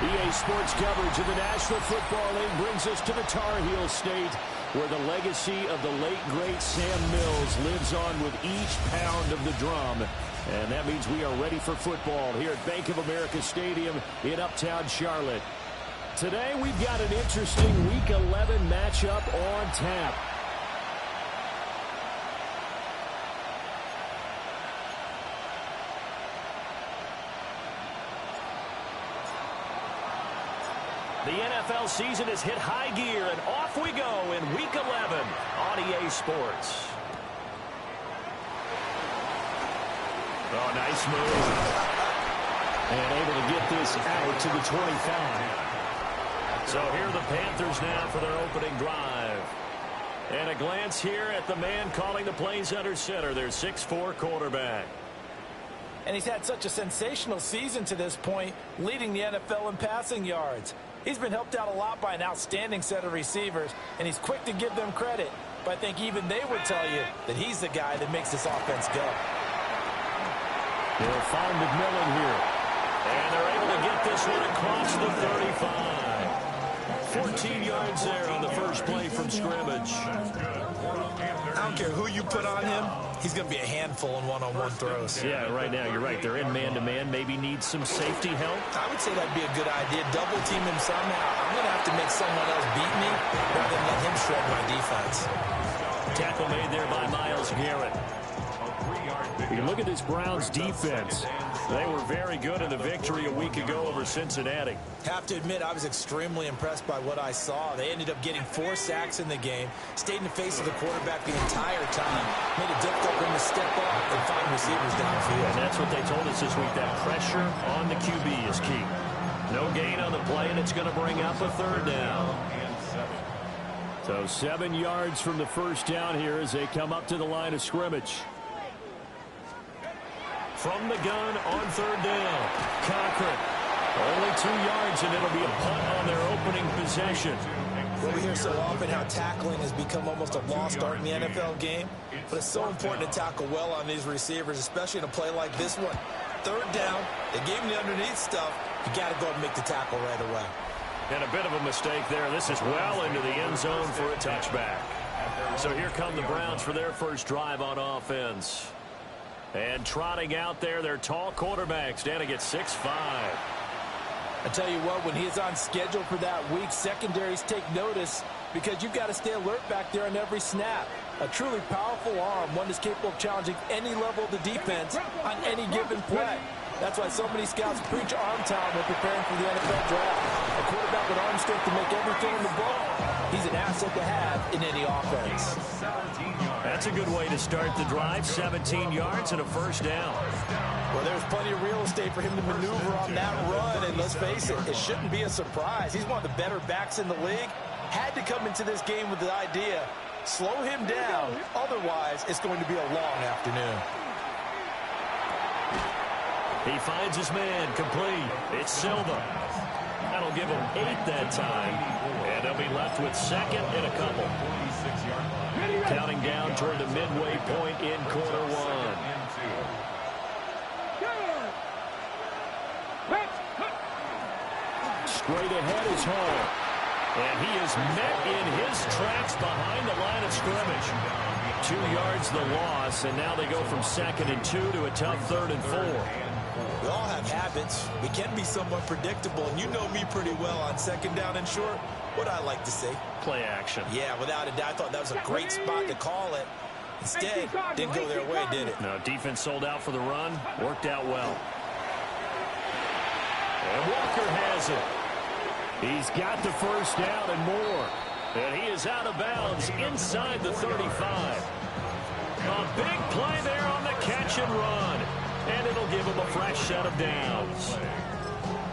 EA Sports coverage of the National Football League brings us to the Tar Heel State, where the legacy of the late, great Sam Mills lives on with each pound of the drum. And that means we are ready for football here at Bank of America Stadium in Uptown Charlotte. Today, we've got an interesting Week 11 matchup on tap. The NFL season has hit high gear, and off we go in Week 11 on EA Sports. Oh, nice move. And able to get this out to the 25. So here are the Panthers now for their opening drive. And a glance here at the man calling the plays under center, their 6'4" quarterback. And he's had such a sensational season to this point, leading the NFL in passing yards. He's been helped out a lot by an outstanding set of receivers, and he's quick to give them credit. But I think even they would tell you that he's the guy that makes this offense go. They'll find McMillan here. And they're able to get this one across the 35. 14 yards there on the first play from scrimmage. I don't care who you put on him, he's going to be a handful in one-on-one throws. Yeah, right now, you're right. They're in man-to-man. Maybe need some safety help. I would say that'd be a good idea. Double team him somehow. I'm going to have to make someone else beat me rather than let him shred my defense. Tackle made there by Myles Garrett. You look at this Browns defense. They were very good in the victory a week ago over Cincinnati. Have to admit, I was extremely impressed by what I saw. They ended up getting 4 sacks in the game, stayed in the face of the quarterback the entire time, made it difficult for him to step up and find receivers downfield. And that's what they told us this week. That pressure on the QB is key. No gain on the play, and it's going to bring up a third down. So 7 yards from the first down here as they come up to the line of scrimmage. From the gun on third down, Cochran. Only 2 yards, and it'll be a punt on their opening possession. Well, we hear so often how tackling has become almost a lost art in the NFL game, but it's so important to tackle well on these receivers, especially in a play like this one. Third down, they gave him the underneath stuff. You got to go and make the tackle right away. And a bit of a mistake there. This is well into the end zone for a touchback. So here come the Browns for their first drive on offense. And trotting out there, their tall quarterback standing at 6'5". I tell you what, when he's on schedule for that week, secondaries take notice because you've got to stay alert back there on every snap. A truly powerful arm, one that's capable of challenging any level of the defense on any given play. That's why so many scouts preach arm talent when preparing for the NFL draft. A quarterback with arm strength to make everything in the ball. He's an asset to have in any offense. That's a good way to start the drive. 17 yards and a first down. Well, there's plenty of real estate for him to maneuver on that run, and let's face it, it shouldn't be a surprise. He's one of the better backs in the league. Had to come into this game with the idea, slow him down, otherwise it's going to be a long afternoon. He finds his man complete. It's Silva. That'll give him 8 that time. And they'll be left with second and a couple. Counting down toward the midway point in quarter one. Straight ahead is Hall. And he is met in his tracks behind the line of scrimmage. 2 yards the loss, and now they go from 2nd and 2 to a tough 3rd and 4. We all have habits. We can be somewhat predictable, and you know me pretty well on 2nd down and short. What I like to say? Play action. Yeah, without a doubt, I thought that was a great spot to call it. Instead, didn't go their way, did it? No, defense sold out for the run. Worked out well. And Walker has it. He's got the first down and more. And he is out of bounds inside the 35. A big play there on the catch and run. And it'll give him a fresh set of downs.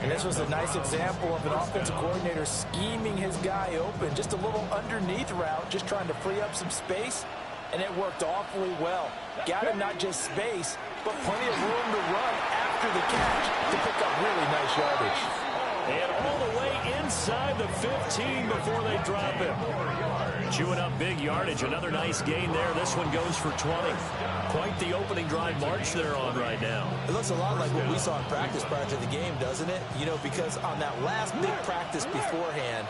And this was a nice example of an offensive coordinator scheming his guy open. Just a little underneath route, just trying to free up some space. And it worked awfully well. Got him not just space, but plenty of room to run after the catch to pick up really nice yardage. And all the way inside the 15 before they drop him. Chewing up big yardage. Another nice gain there. This one goes for 20. Quite the opening drive march they're on right now. It looks a lot like what we saw in practice prior to the game, doesn't it? You know, because on that last big practice beforehand,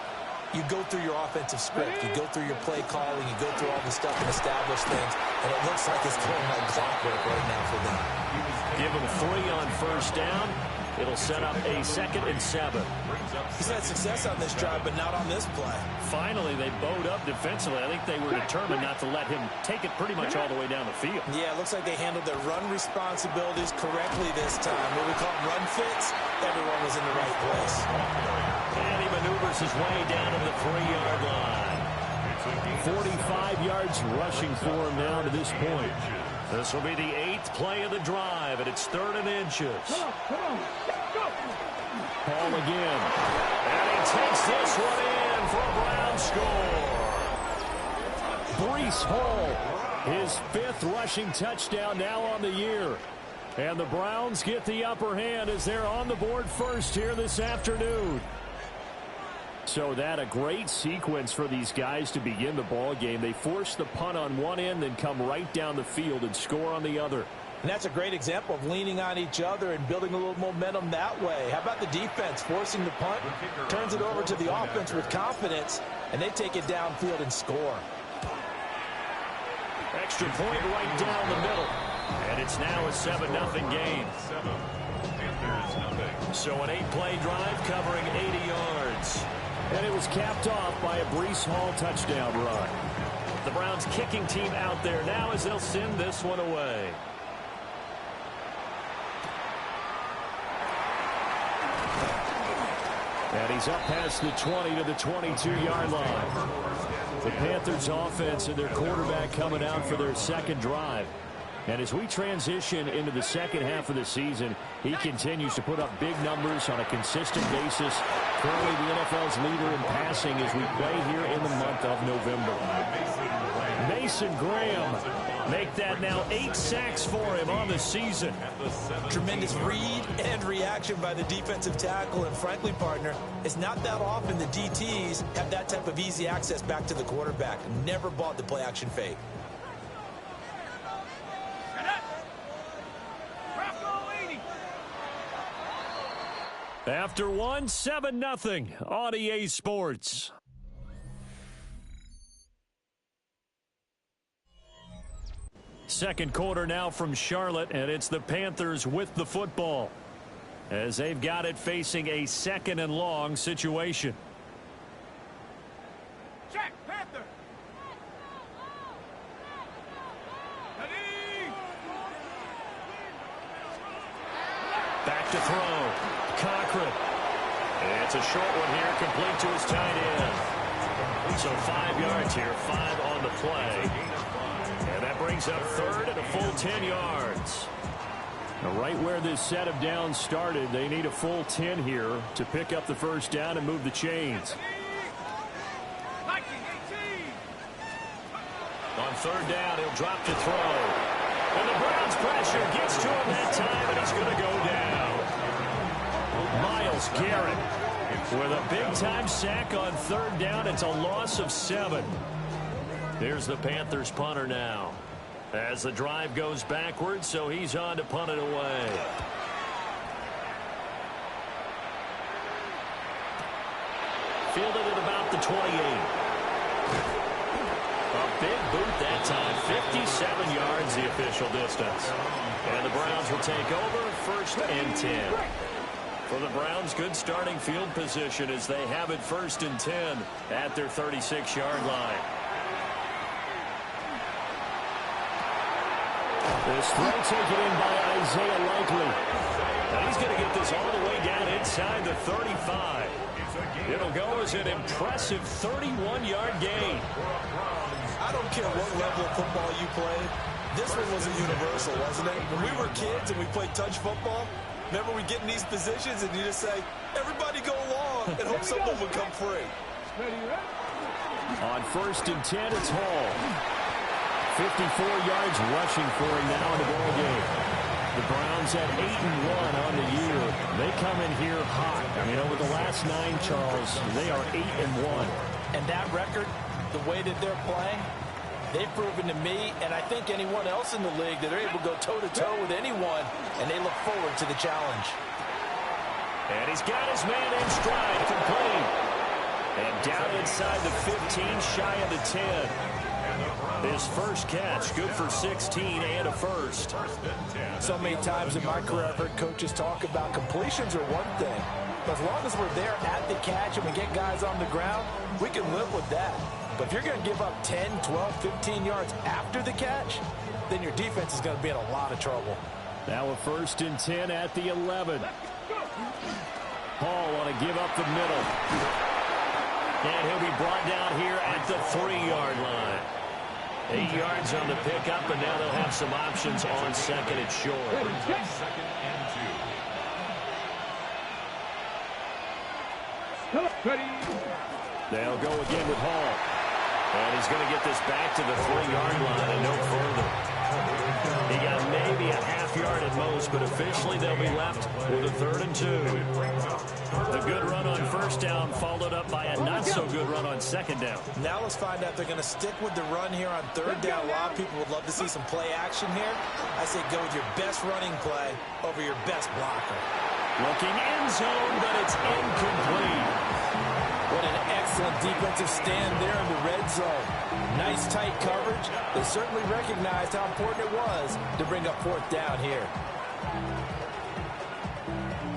you go through your offensive script. You go through your play calling. You go through all the stuff and establish things. And it looks like it's going like clockwork right now for them. Give them 3 on first down. It'll set up a 2nd and 7. He's had success on this drive, but not on this play. Finally, they bowed up defensively. I think they were determined not to let him take it pretty much all the way down the field. Yeah, it looks like they handled their run responsibilities correctly this time. What we call run fits, everyone was in the right place. And he maneuvers his way down to the 3-yard line. 45 yards rushing for him now to this point. This will be the 8th play of the drive, and it's 3rd and inches. Hall again. And he takes this one in for a Brown score. Breece Hall, his 5th rushing touchdown now on the year. And the Browns get the upper hand as they're on the board first here this afternoon. So that a great sequence for these guys to begin the ball game. They force the punt on one end, then come right down the field and score on the other. And that's a great example of leaning on each other and building a little momentum that way. How about the defense forcing the punt, turns it over to the offense with confidence, and they take it downfield and score. Extra point right down the middle. And it's now a 7-0 game. So an 8-play drive covering 80 yards. And it was capped off by a Breece Hall touchdown run. The Browns kicking team out there now as they'll send this one away. And he's up past the 20 to the 22-yard line. The Panthers offense and their quarterback coming out for their 2nd drive. And as we transition into the second half of the season, he continues to put up big numbers on a consistent basis. Currently the NFL's leader in passing as we play here in the month of November. Mason Graham make that now 8 sacks for him on the season. Tremendous read and reaction by the defensive tackle. And frankly, partner, it's not that often the DTs have that type of easy access back to the quarterback. Never bought the play action fake. After one, 7-0 on EA Sports. Second quarter now from Charlotte, and it's the Panthers with the football as they've got it facing a 2nd and long situation. Check, Panther. Ready. Back to throw. Cochran. It's a short one here, complete to his tight end. So 5 yards here, 5 on the play. And that brings up 3rd and a full 10 yards. Now right where this set of downs started, they need a full 10 here to pick up the first down and move the chains. On 3rd down, he'll drop to throw. And the Browns pressure gets to him that time, and he's going to go down. Myles Garrett with a big-time sack on 3rd down. It's a loss of 7. Here's the Panthers punter now as the drive goes backwards, so he's on to punt it away. Fielded at about the 28. A big boot that time, 57 yards the official distance. And the Browns will take over 1st and 10. For the Browns, good starting field position as they have it 1st and 10 at their 36-yard line. This throw taken in by Isaiah Likely. And he's going to get this all the way down inside the 35. It'll go as an impressive 31-yard gain. I don't care what level of football you played. This one was a universal, wasn't it? When we were kids and we played touch football, remember we get in these positions and you just say, everybody go along and hope someone would come free. On 1st and 10, it's Hall. 54 yards rushing for him now in the ball game. The Browns Browns at 8-1 on the year. They come in here hot. I mean, over the last 9, Charles, they are 8-1. And that record, the way that they're playing, they've proven to me, and I think anyone else in the league, that they're able to go toe-to-toe with anyone, and they look forward to the challenge. And he's got his man in stride, complete. And down inside the 15, shy of the 10. His first catch, good for 16 and a first. So many times in my career, I've heard coaches talk about completions are one thing. But as long as we're there at the catch and we get guys on the ground, we can live with that. But if you're going to give up 10, 12, 15 yards after the catch, then your defense is going to be in a lot of trouble. Now a 1st and 10 at the 11. Hall want to give up the middle. And he'll be brought down here at the 3-yard line. 8 yards on the pickup, and now they'll have some options on 2nd and short. 2nd and 2. They'll go again with Hall. And he's going to get this back to the 3-yard line and no further. He got maybe a half-yard at most, but officially they'll be left with a 3rd and 2. The good run on 1st down followed up by a not-so-good run on 2nd down. Now let's find out if they're going to stick with the run here on 3rd down. A lot of people would love to see some play action here. I say go with your best running play over your best blocker. Looking end zone, but it's incomplete. What an excellent defensive stand there in the red zone. Nice tight coverage. They certainly recognized how important it was to bring up 4th down here.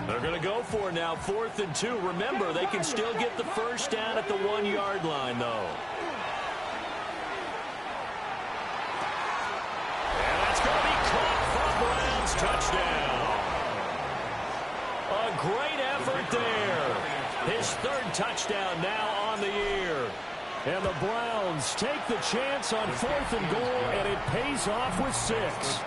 They're going to go for it now, 4th and 2. Remember, they can still get the 1st down at the 1-yard line, though. And that's going to be caught for Browns touchdown. A great effort there. His 3rd touchdown now on the year. And the Browns take the chance on 4th and goal, and it pays off with 6.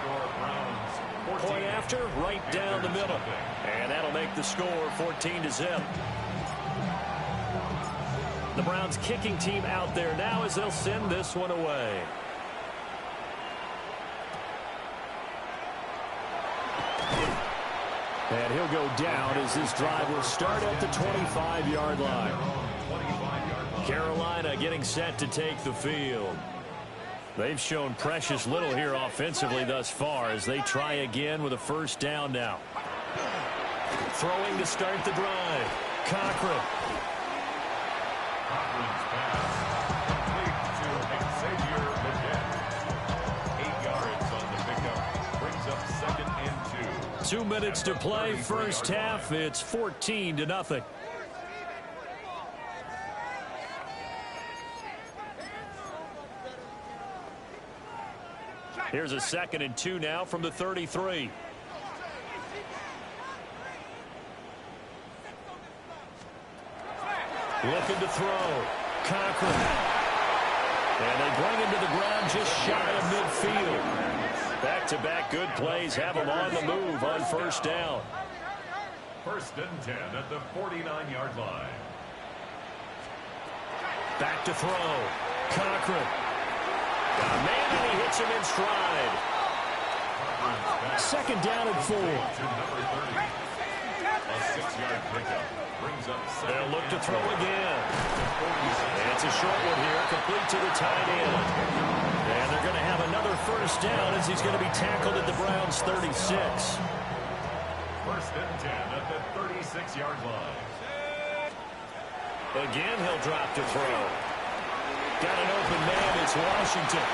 Point after, right down the middle. And that'll make the score 14-0. The Browns kicking team out there now as they'll send this one away. And he'll go down as this drive will start at the 25-yard line. Carolina getting set to take the field. They've shown precious little here offensively thus far as they try again with a 1st down now. Throwing to start the drive. Cochran. Cochran's pass. Complete to Xavier Legette. 8 yards on the pickup. Brings up 2nd and 2. 2 minutes to play, 1st half. It's 14-0. Here's a 2nd and 2 now from the 33. Looking to throw. Cochran. And they bring him to the ground just shy of midfield. Back-to-back good plays have him on the move on 1st down. 1st and 10 at the 49-yard line. Back to throw. Cochran. Got a man, and he hits him in stride. 2nd down and 4. To number 30. A 6-yard pickup. Brings up 2nd. They'll look to throw again. And it's a short one here, complete to the tight end. And they're going to have another 1st down as he's going to be tackled at the Browns' 36. 1st and 10 at the 36-yard line. Again, he'll drop to throw. Got an open man, it's Washington.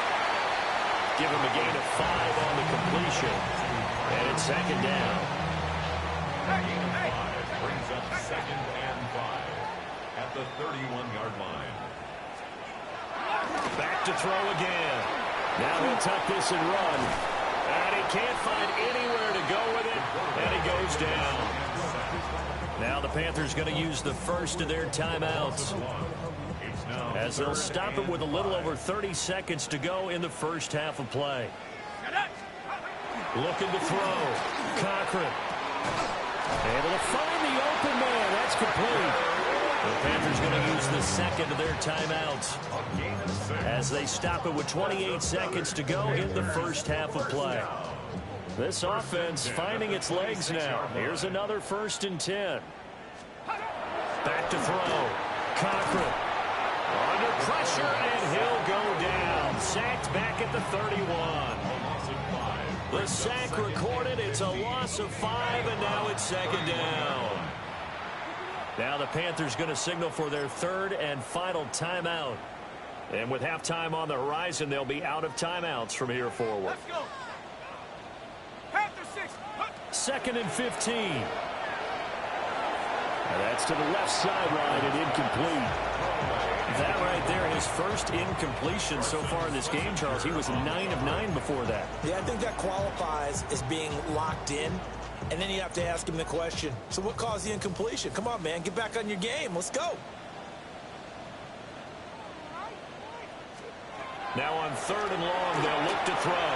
Give him a gain of 5 on the completion. And it's 2nd down. Gain of 5 brings up 2nd and 5 at the 31-yard line. Back to throw again. Now he'll tuck this and run. And he can't find anywhere to go with it. And he goes down. Now the Panthers going to use the first of their timeouts, as they'll stop him with a little over 30 seconds to go in the 1st half of play. Looking to throw. Cochran. Able to find the open man. That's complete. The Panthers going to use the 2nd of their timeouts, as they stop it with 28 seconds to go in the 1st half of play. This offense finding its legs now. Here's another 1st and 10. Back to throw. Cochran. Under pressure, and he'll go down. Sacked back at the 31. The sack recorded. It's a loss of 5, and now it's 2nd down. Now the Panthers going to signal for their 3rd and final timeout. And with halftime on the horizon, they'll be out of timeouts from here forward. Let's go. Panther 6. 2nd and 15. And that's to the left sideline and incomplete. That right there, his first incompletion so far in this game, Charles. He was 9 of 9 before that. Yeah, I think that qualifies as being locked in. And then you have to ask him the question, so what caused the incompletion? Come on, man, get back on your game. Let's go. Now on 3rd and long, they'll look to throw.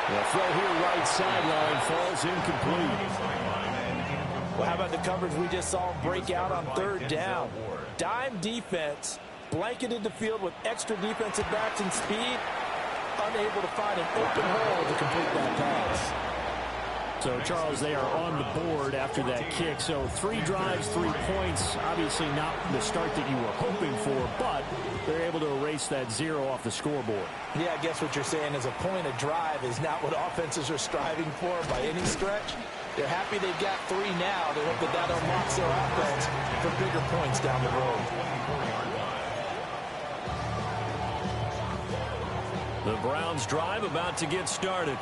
The throw here right sideline falls incomplete. Well, how about the coverage we just saw break out on 3rd down? Dime defense, blanketed the field with extra defensive backs and speed, unable to find an open hole to complete that pass. So, Charles, they are on the board after that kick. So 3 drives, 3 points. Obviously not the start that you were hoping for, but they're able to erase that 0 off the scoreboard. Yeah, I guess what you're saying is a point of drive is not what offenses are striving for by any stretch. They're happy they've got 3 now. They hope that unlocks their offense for bigger points down the road. The Browns' drive about to get started.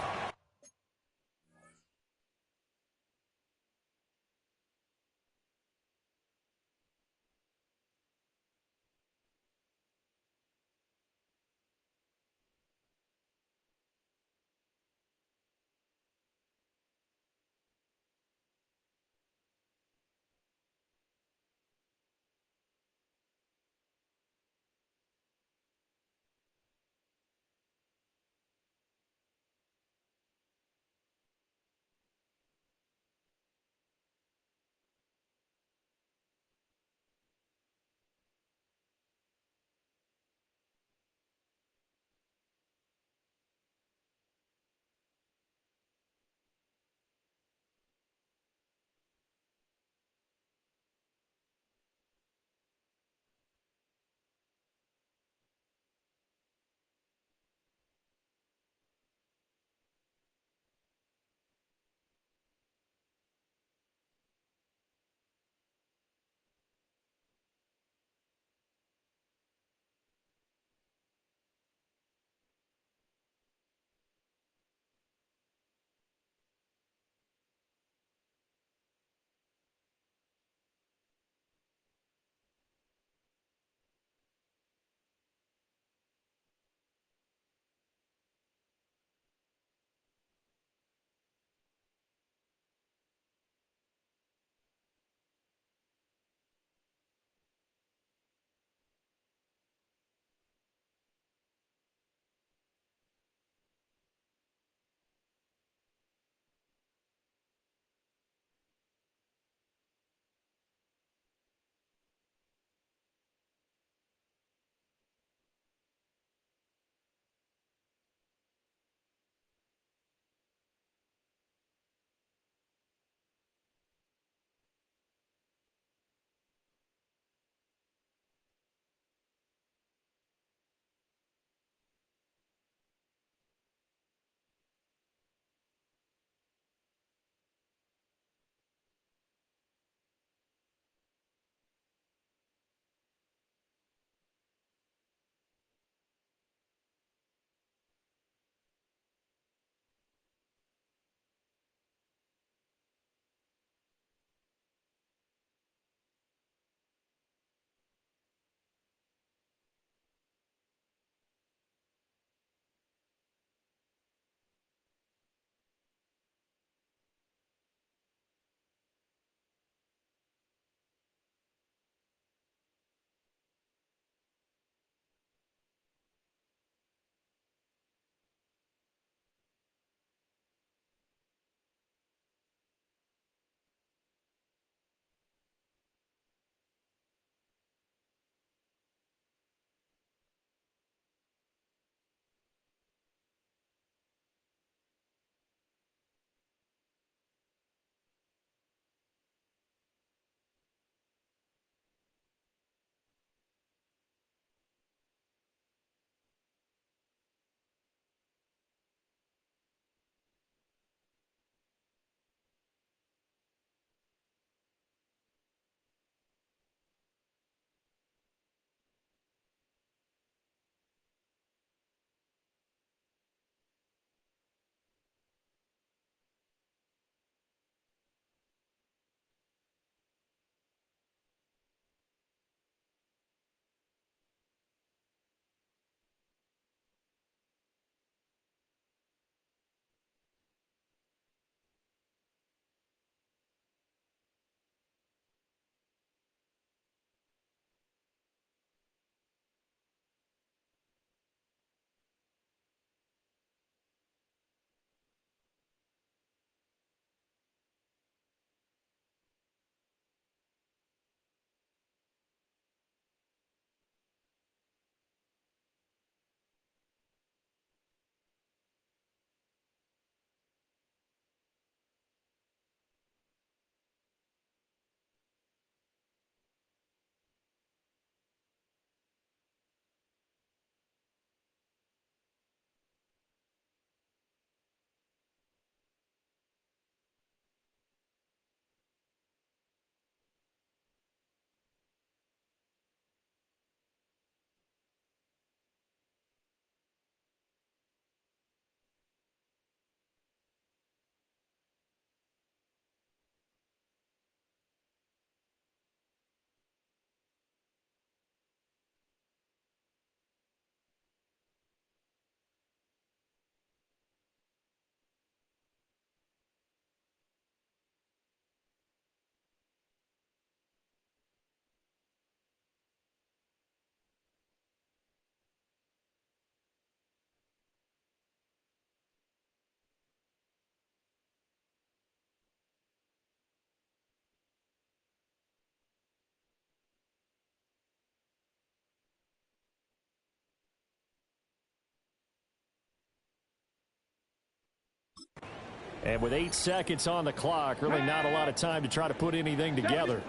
And with 8 seconds on the clock, really not a lot of time to try to put anything together.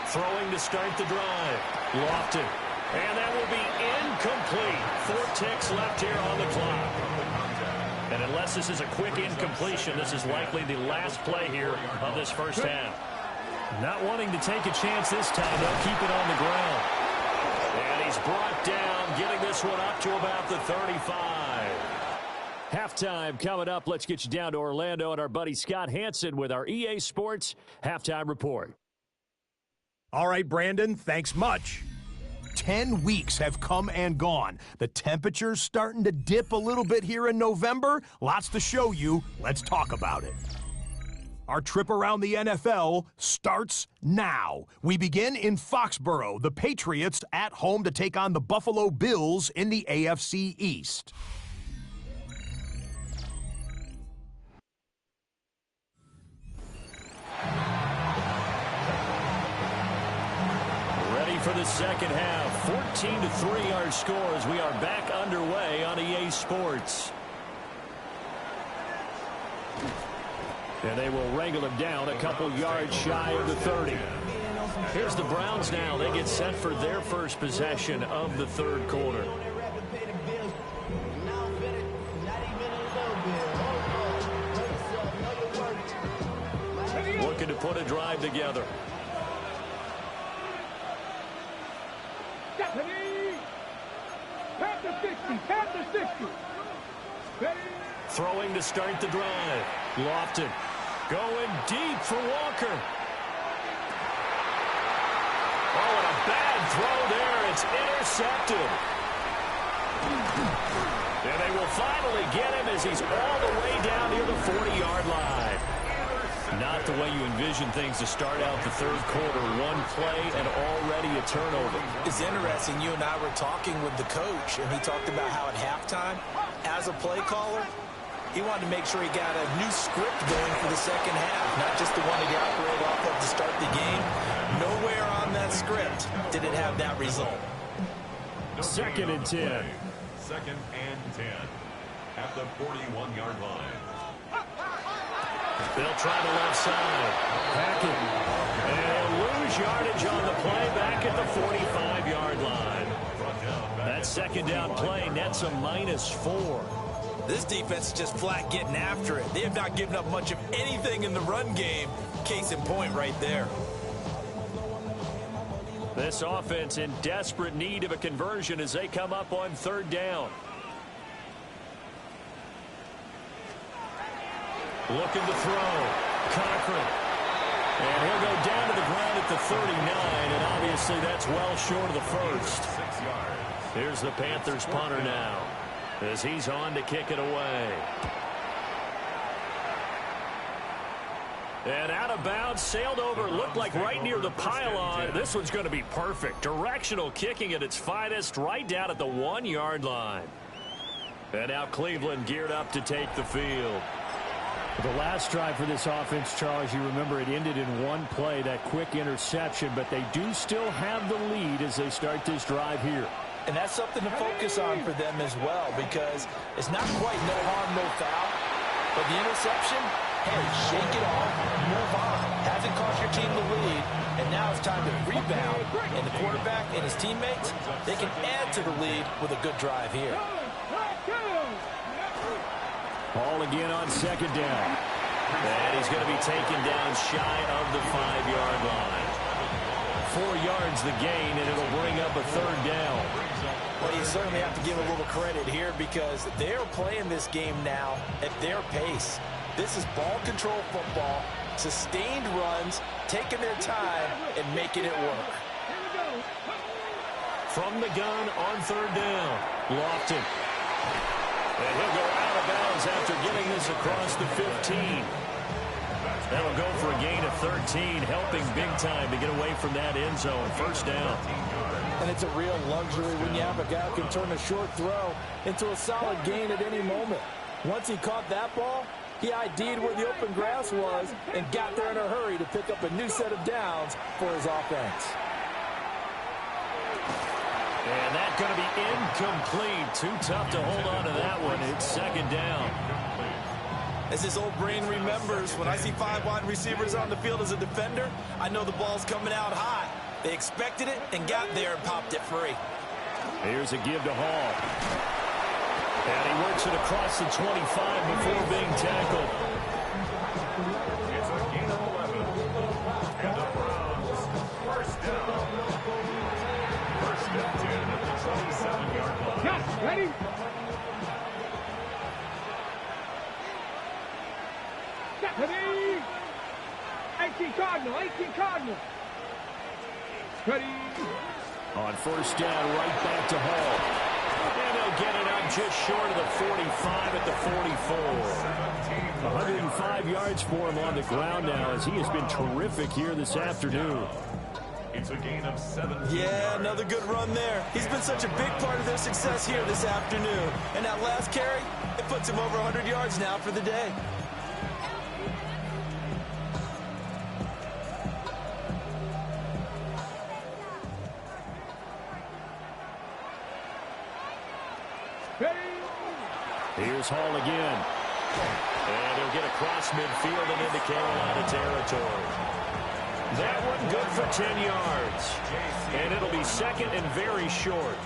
Throwing to start the drive. Lofton. And that will be incomplete. 4 ticks left here on the clock. And unless this is a quick incompletion, this is likely the last play here of this first half. Not wanting to take a chance this time, they'll keep it on the ground. And he's brought down, getting this one up to about the 35. Halftime coming up. Let's get you down to Orlando and our buddy Scott Hansen with our EA Sports Halftime Report. All right, Brandon, thanks much. 10 weeks have come and gone. The temperature's starting to dip a little bit here in November. Lots to show you. Let's talk about it. Our trip around the NFL starts now. We begin in Foxborough. The Patriots at home to take on the Buffalo Bills in the AFC East. For the second half, 14-3 our score as we are back underway on EA Sports. And they will wrangle him down a couple yards shy of the 30. Here's the Browns now. They get set for their first possession of the third quarter. Looking to put a drive together. Throwing to start the drive. Lofton going deep for Walker. Oh, and a bad throw there. It's intercepted. And they will finally get him as he's all the way down near the 40-yard line. Not the way you envision things to start out the third quarter. One play and already a turnover. It's interesting. You and I were talking with the coach, and he talked about how at halftime, as a play caller, he wanted to make sure he got a new script going for the second half, not just the one that he operated off of to start the game. Nowhere on that script did it have that result. Second and 10. Second and 10 at the 41-yard line. They'll try the left side. Hackett. And they'll lose yardage on the play back at the 45-yard line. That second down play nets a -4. This defense is just flat getting after it. They have not given up much of anything in the run game. Case in point right there. This offense in desperate need of a conversion as they come up on third down. Looking to throw. Cochran. And he'll go down to the ground at the 39, and obviously that's well short of the first. 6 yards. Here's the Panthers punter now as he's on to kick it away. And out of bounds, sailed over, looked like right near the pylon. This one's going to be perfect. Directional kicking at its finest, right down at the 1-yard line. And now Cleveland geared up to take the field. The last drive for this offense, Charles, you remember it ended in one play, that quick interception, but they do still have the lead as they start this drive here. And that's something to focus on for them as well, because it's not quite no harm, no foul. But the interception, hey, shake it off, move on. Hasn't cost your team the lead, and now it's time to rebound. And the quarterback and his teammates, they can add to the lead with a good drive here. Ball again on second down. And he's going to be taken down shy of the 5-yard line. 4 yards the gain, and it'll bring up a third down. Well, you certainly have to give a little credit here because they're playing this game now at their pace. This is ball control football, sustained runs, taking their time, and making it work. From the gun on third down, Lofton. And he'll go out of bounds after getting this across the 15. That'll go for a gain of 13, helping big time to get away from that end zone. First down. And it's a real luxury when you have a guy who can turn a short throw into a solid gain at any moment. Once he caught that ball, he ID'd where the open grass was and got there in a hurry to pick up a new set of downs for his offense. And that's going to be incomplete. Too tough to hold on to that one. It's second down. As his old brain remembers, when I see 5 wide receivers on the field as a defender, I know the ball's coming out high. They expected it and got there and popped it free. Here's a give to Hall. And he works it across the 25 before being tackled. It's a gain of 11. And the Browns, first down. First and 10 at the 27-yard line. Yes, ready? Ready? 18 Cardinal, 18 Cardinal. Ready? On first down, right back to Hall. And he'll get it up just short of the 45 at the 44. 105 yards for him on the ground now as he has been terrific here this afternoon. It's a gain of 7. Yeah, another good run there. He's been such a big part of their success here this afternoon. And that last carry, it puts him over 100 yards now for the day. Here's Hall again. And he'll get across midfield and into Carolina territory. That one good for 10 yards. And it'll be second and very short.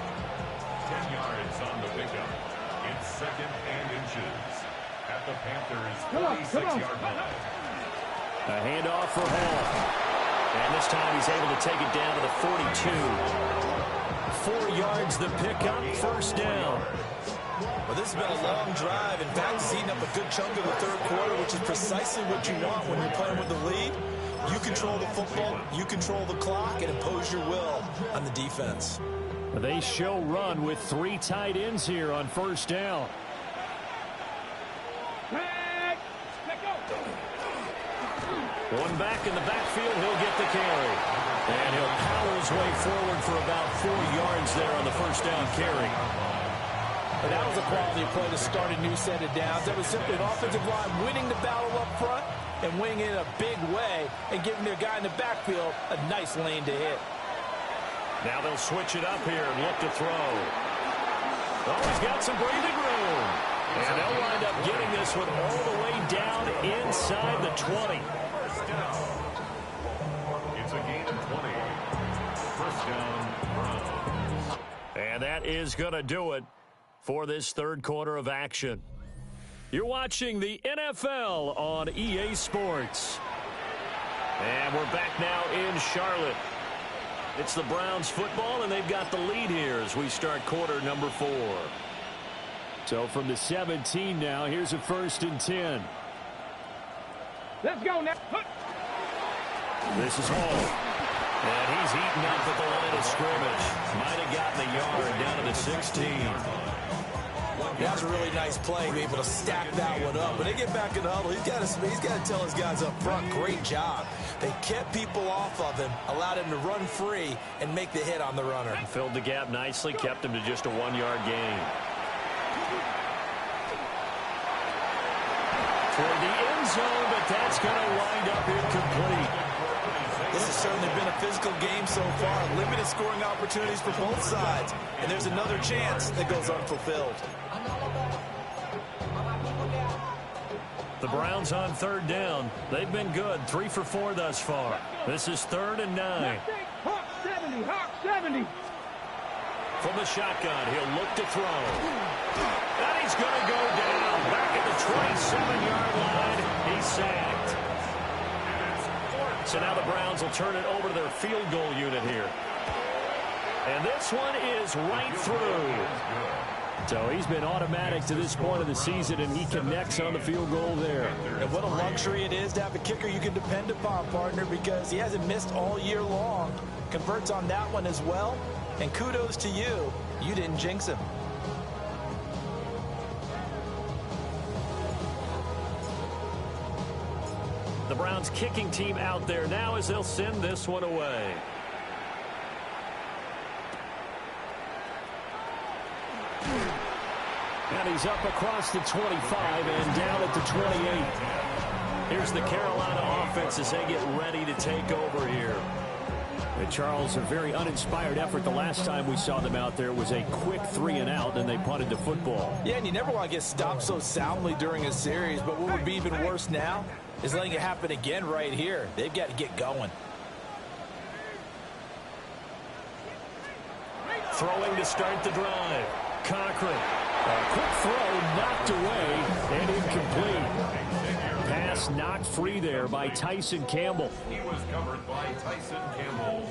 10 yards on the pickup. It's second and inches at the Panthers' 46-yard line. A handoff for Hall. And this time he's able to take it down to the 42. 4 yards the pickup, first down. Well, this has been a long drive. In fact, he's eaten up a good chunk of the third quarter, which is precisely what you want when you're playing with the lead. You control the football, you control the clock, and impose your will on the defense. They show run with 3 tight ends here on first down. One back in the backfield, he'll get the carry. And he'll power his way forward for about 4 yards there on the first down carry. But that was a quality play to start a new set of downs. That was simply an offensive line winning the battle up front and winning it in a big way and giving their guy in the backfield a nice lane to hit. Now they'll switch it up here and look to throw. Oh, he's got some breathing room. And they'll wind up getting this one all the way down inside the 20. First down. It's a gain of 20. First down, Browns. And that is going to do it for this third quarter of action. You're watching the NFL on EA Sports. And we're back now in Charlotte. It's the Browns football, and they've got the lead here as we start quarter number 4. So from the 17 now, here's a first and 10. Let's go now. This is Hall. And he's eaten up at the line of scrimmage. Might have gotten a yard down to the 16. That's a really nice play, be able to stack that one up. When they get back in the huddle, he's got to tell his guys up front, great job. They kept people off of him, allowed him to run free, and make the hit on the runner. Filled the gap nicely, kept him to just a 1-yard gain. Toward the end zone, but that's going to wind up incomplete. This has certainly been a physical game so far. Limited scoring opportunities for both sides. And there's another chance that goes unfulfilled. The Browns on third down. They've been good. 3 for 4 thus far. This is 3rd and 9. Hawk 70, Hawk 70. From the shotgun, he'll look to throw. And he's going to go down. Back at the 27-yard line. He's sacked. So now the Browns will turn it over to their field goal unit here. And this one is right through. So he's been automatic to this point of the season, and he connects on the field goal there. And what a luxury it is to have a kicker you can depend upon, partner, because he hasn't missed all year long. Converts on that one as well. And kudos to you. You didn't jinx him. The Browns kicking team out there now as they'll send this one away. And he's up across the 25 and down at the 28. Here's the Carolina offense as they get ready to take over here. And Charles, a very uninspired effort the last time we saw them out there. It was a quick 3-and-out, and they punted the football. Yeah, and you never want to get stopped so soundly during a series, but what would be even worse now is letting it happen again right here. They've got to get going. Throwing to start the drive. Cochran. A quick throw knocked away and incomplete. Pass knocked free there by Tyson Campbell. He was covered by Tyson Campbell.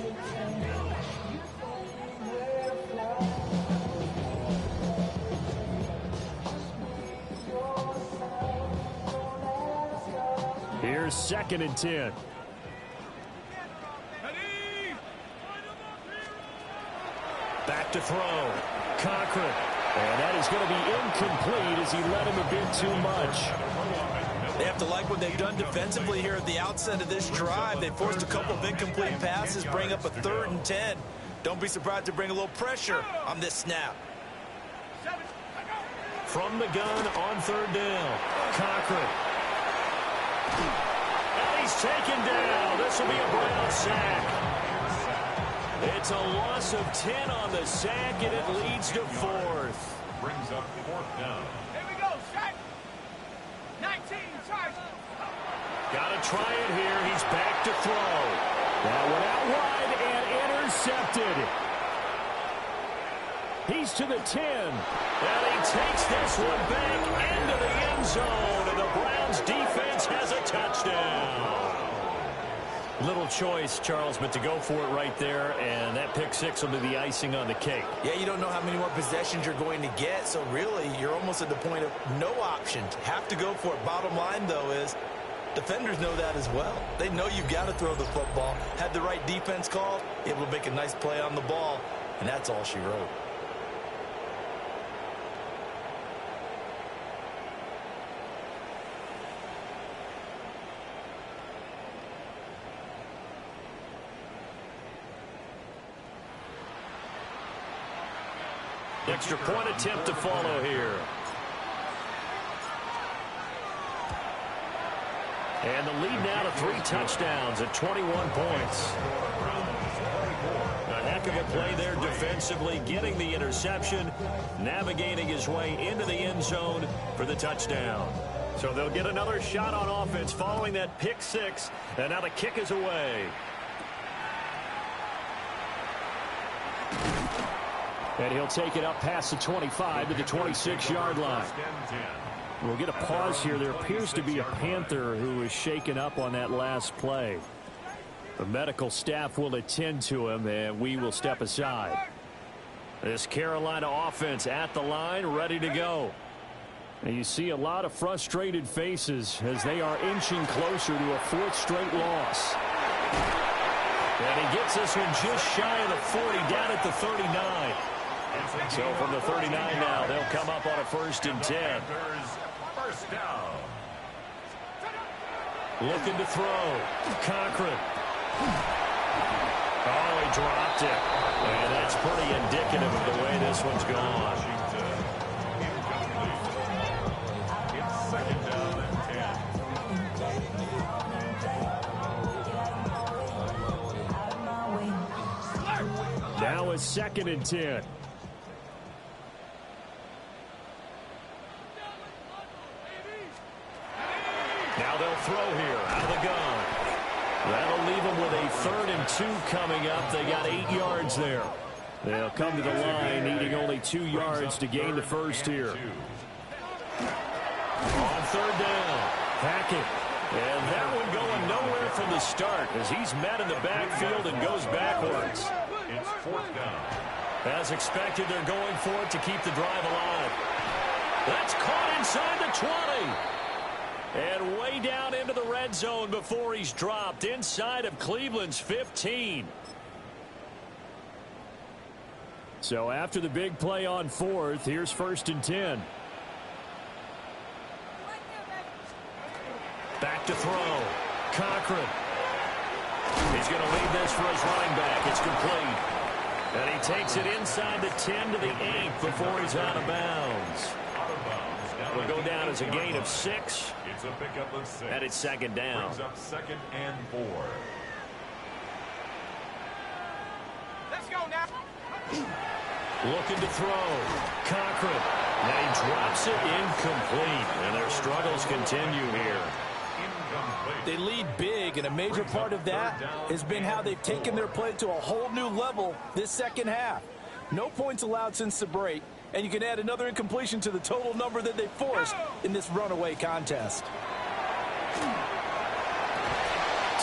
Here's 2nd and 10. Back to throw. Cochran. And that is going to be incomplete as he led him a bit too much. They have to like what they've done defensively here at the outset of this drive. They forced a couple of incomplete passes, bring up a 3rd and 10. Don't be surprised to bring a little pressure on this snap. From the gun on 3rd down. Cochran. And he's taken down. This will be a Brown sack. It's a loss of 10 on the sack, and it leads to 4th. Brings up 4th down. Here we go, set. 19, charge. Got to try it here. He's back to throw. That went out wide and intercepted. He's to the 10. And he takes this one back into the end zone, and the Browns defense has a touchdown. Little choice, Charles, but to go for it right there, and that pick 6 will be the icing on the cake. Yeah, you don't know how many more possessions you're going to get, so really you're almost at the point of no options. Have to go for it. Bottom line, though, is defenders know that as well. They know you've got to throw the football. Had the right defense called, able to make a nice play on the ball, and that's all she wrote. Extra point attempt to follow here. And the lead now to 3 touchdowns at 21 points. A heck of a play there defensively, getting the interception, navigating his way into the end zone for the touchdown. So they'll get another shot on offense following that pick 6, and now the kick is away. And he'll take it up past the 25 to the 26-yard line. We'll get a pause here. There appears to be a Panther who is shaken up on that last play. The medical staff will attend to him, and we will step aside. This Carolina offense at the line, ready to go. And you see a lot of frustrated faces as they are inching closer to a 4th straight loss. And he gets this one just shy of the 40, down at the 39. So from the 39 now, they'll come up on a 1st and 10. First down. Looking to throw. Cochran. Oh, he dropped it. And that's pretty indicative of the way this one's gone. It's 2nd down and 10. Now it's 2nd and 10. Now they'll throw here out of the gun. That'll leave them with a 3rd and 2 coming up. They got 8 yards there. They'll come to the line needing only 2 yards to gain the first here. On 3rd down, Hackett. And that one going nowhere from the start as he's met in the backfield and goes backwards. It's 4th down. As expected, they're going for it to keep the drive alive. That's caught inside the 20. And way down into the red zone before he's dropped inside of Cleveland's 15. So after the big play on 4th, here's 1st and 10. Back to throw. Cochran. He's going to leave this for his running back. It's complete. And he takes it inside the 10 to the 8 before he's out of bounds. Will go down as a gain of 6. It's a pickup of 6. And it's 2nd down. Brings up 2nd and 4. Looking to throw. Cochran. And he drops it incomplete. And their struggles continue here. They lead big, and a major part of that has been how they've taken their play to a whole new level this second half. No points allowed since the break, and you can add another incompletion to the total number that they forced in this runaway contest.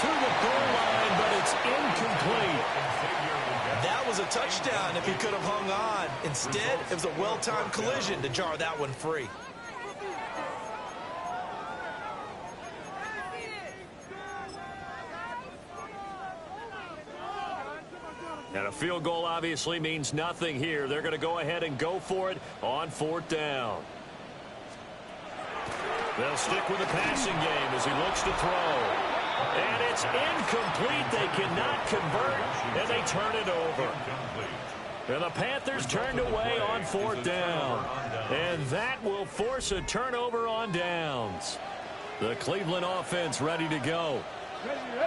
To the goal line, but it's incomplete. That was a touchdown if he could have hung on. Instead, it was a well-timed collision to jar that one free. And a field goal obviously means nothing here. They're going to go ahead and go for it on 4th down. They'll stick with the passing game as he looks to throw. And it's incomplete. They cannot convert, and they turn it over. And the Panthers turned away on 4th down. And that will force a turnover on downs. The Cleveland offense ready to go.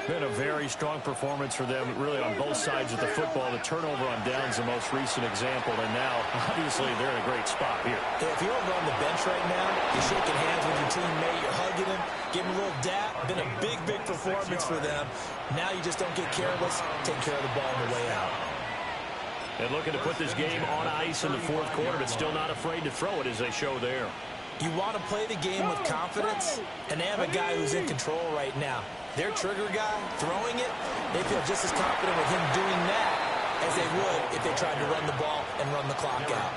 Been a very strong performance for them, really, on both sides of the football. The turnover on downs, the most recent example, and now, obviously, they're in a great spot here. If you're over on the bench right now, you're shaking hands with your teammate, you're hugging him, giving him a little dap. Been a big, big performance for them. Now you just don't get careless, take care of the ball on the way out. And looking to put this game on ice in the 4th quarter, but still not afraid to throw it as they show there. You want to play the game with confidence, and they have a guy who's in control right now. Their trigger guy, throwing it, they feel just as confident with him doing that as they would if they tried to run the ball and run the clock out.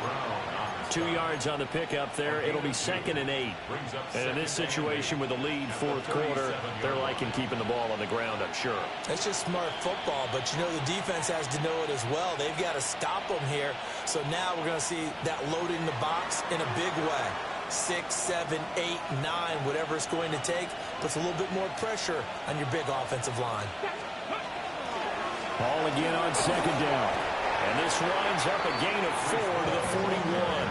2 yards on the pickup there. It'll be 2nd and 8. And in this situation with the lead 4th quarter, they're liking keeping the ball on the ground, I'm sure. That's just smart football, but you know the defense has to know it as well. They've got to stop them here. So now we're going to see that loading the box in a big way. 6, 7, 8, 9, whatever it's going to take, puts a little bit more pressure on your big offensive line. Ball again on 2nd down. And this winds up a gain of 4 to the 41.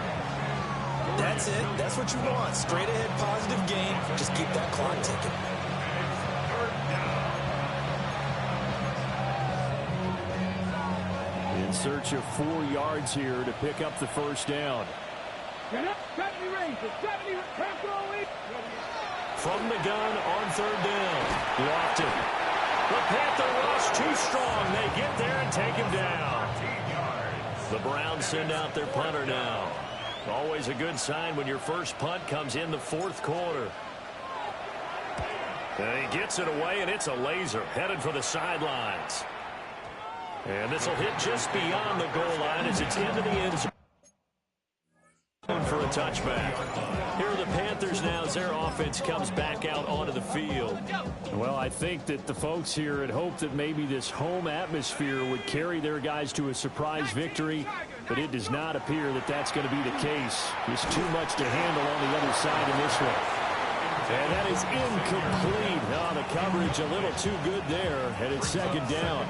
That's it. That's what you want. Straight ahead positive gain. Just keep that clock ticking. In search of 4 yards here to pick up the 1st down. From the gun on 3rd down. Lofton. The Panther rush too strong. They get there and take him down. The Browns send out their punter now. Always a good sign when your first punt comes in the 4th quarter. And he gets it away, and it's a laser headed for the sidelines. And this will hit just beyond the goal line as it's into the end zone for a touchback. Here are the Panthers now as their offense comes back out onto the field. Well, I think that the folks here had hoped that maybe this home atmosphere would carry their guys to a surprise victory, but it does not appear that that's going to be the case. There's too much to handle on the other side in this one. And that is incomplete. Oh, the coverage a little too good there, and it's 2nd down.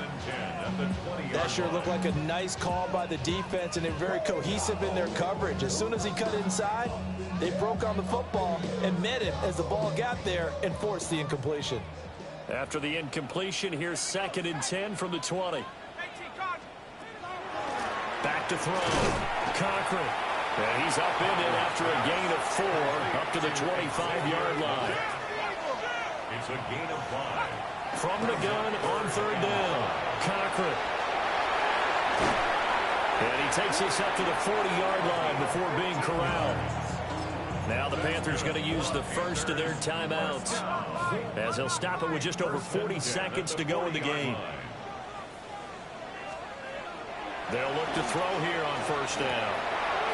That sure looked like a nice call by the defense, and they're very cohesive in their coverage. As soon as he cut inside, they broke on the football and met him as the ball got there and forced the incompletion. After the incompletion, here's 2nd and 10 from the 20. Back to throw. Cochran. And he's upended after a gain of 4 up to the 25-yard line. It's a gain of 5. From the gun on 3rd down. Cochran. And he takes this up to the 40-yard line before being corralled. Now the Panthers going to use the first of their timeouts as they'll stop it with just over 40 seconds to go in the game. They'll look to throw here on 1st down.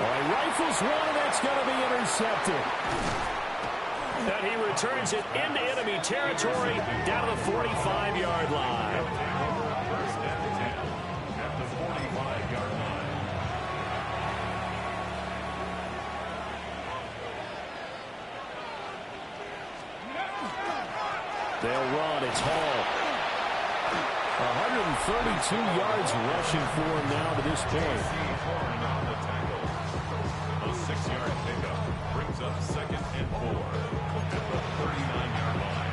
All right, rifles one, and that's going to be intercepted. And he returns it into enemy territory down to the 45-yard line. First and 10 at the 45-yard line. They'll run. It's Hall. 132 yards rushing for him now to this point. A 6-yard pickup brings up 2nd and 4 at the 39-yard line.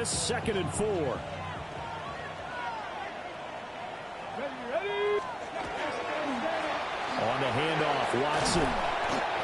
us 2nd and 4. On the handoff, Watson.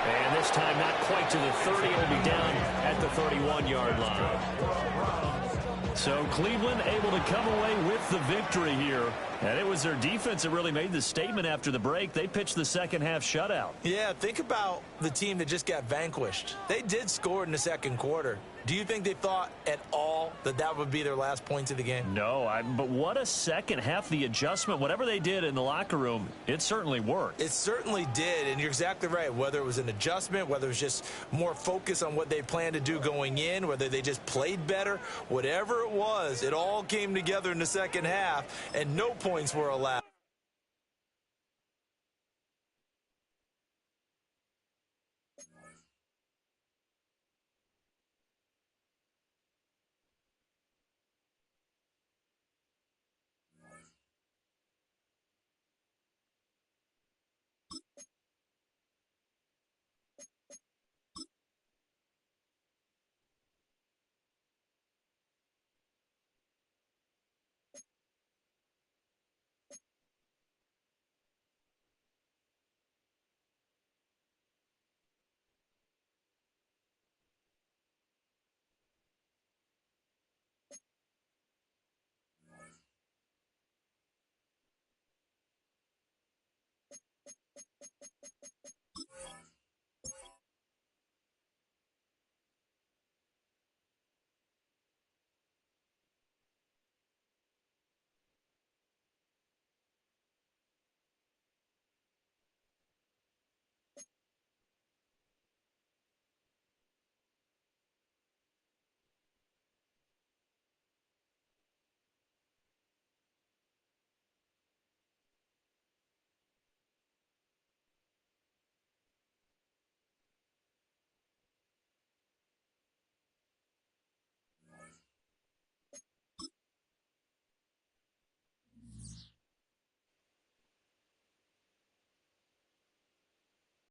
And this time not quite to the 30. It'll be down at the 31-yard line. So Cleveland able to come away with the victory here. And it was their defense that really made the statement after the break. They pitched the second half shutout. Yeah, think about the team that just got vanquished. They did score in the second quarter. Do you think they thought at all that that would be their last points of the game? No, but what a second half. The adjustment, whatever they did in the locker room, it certainly worked. It certainly did, and you're exactly right. Whether it was an adjustment, whether it was just more focus on what they planned to do going in, whether they just played better, whatever it was, it all came together in the second half, and no points were allowed.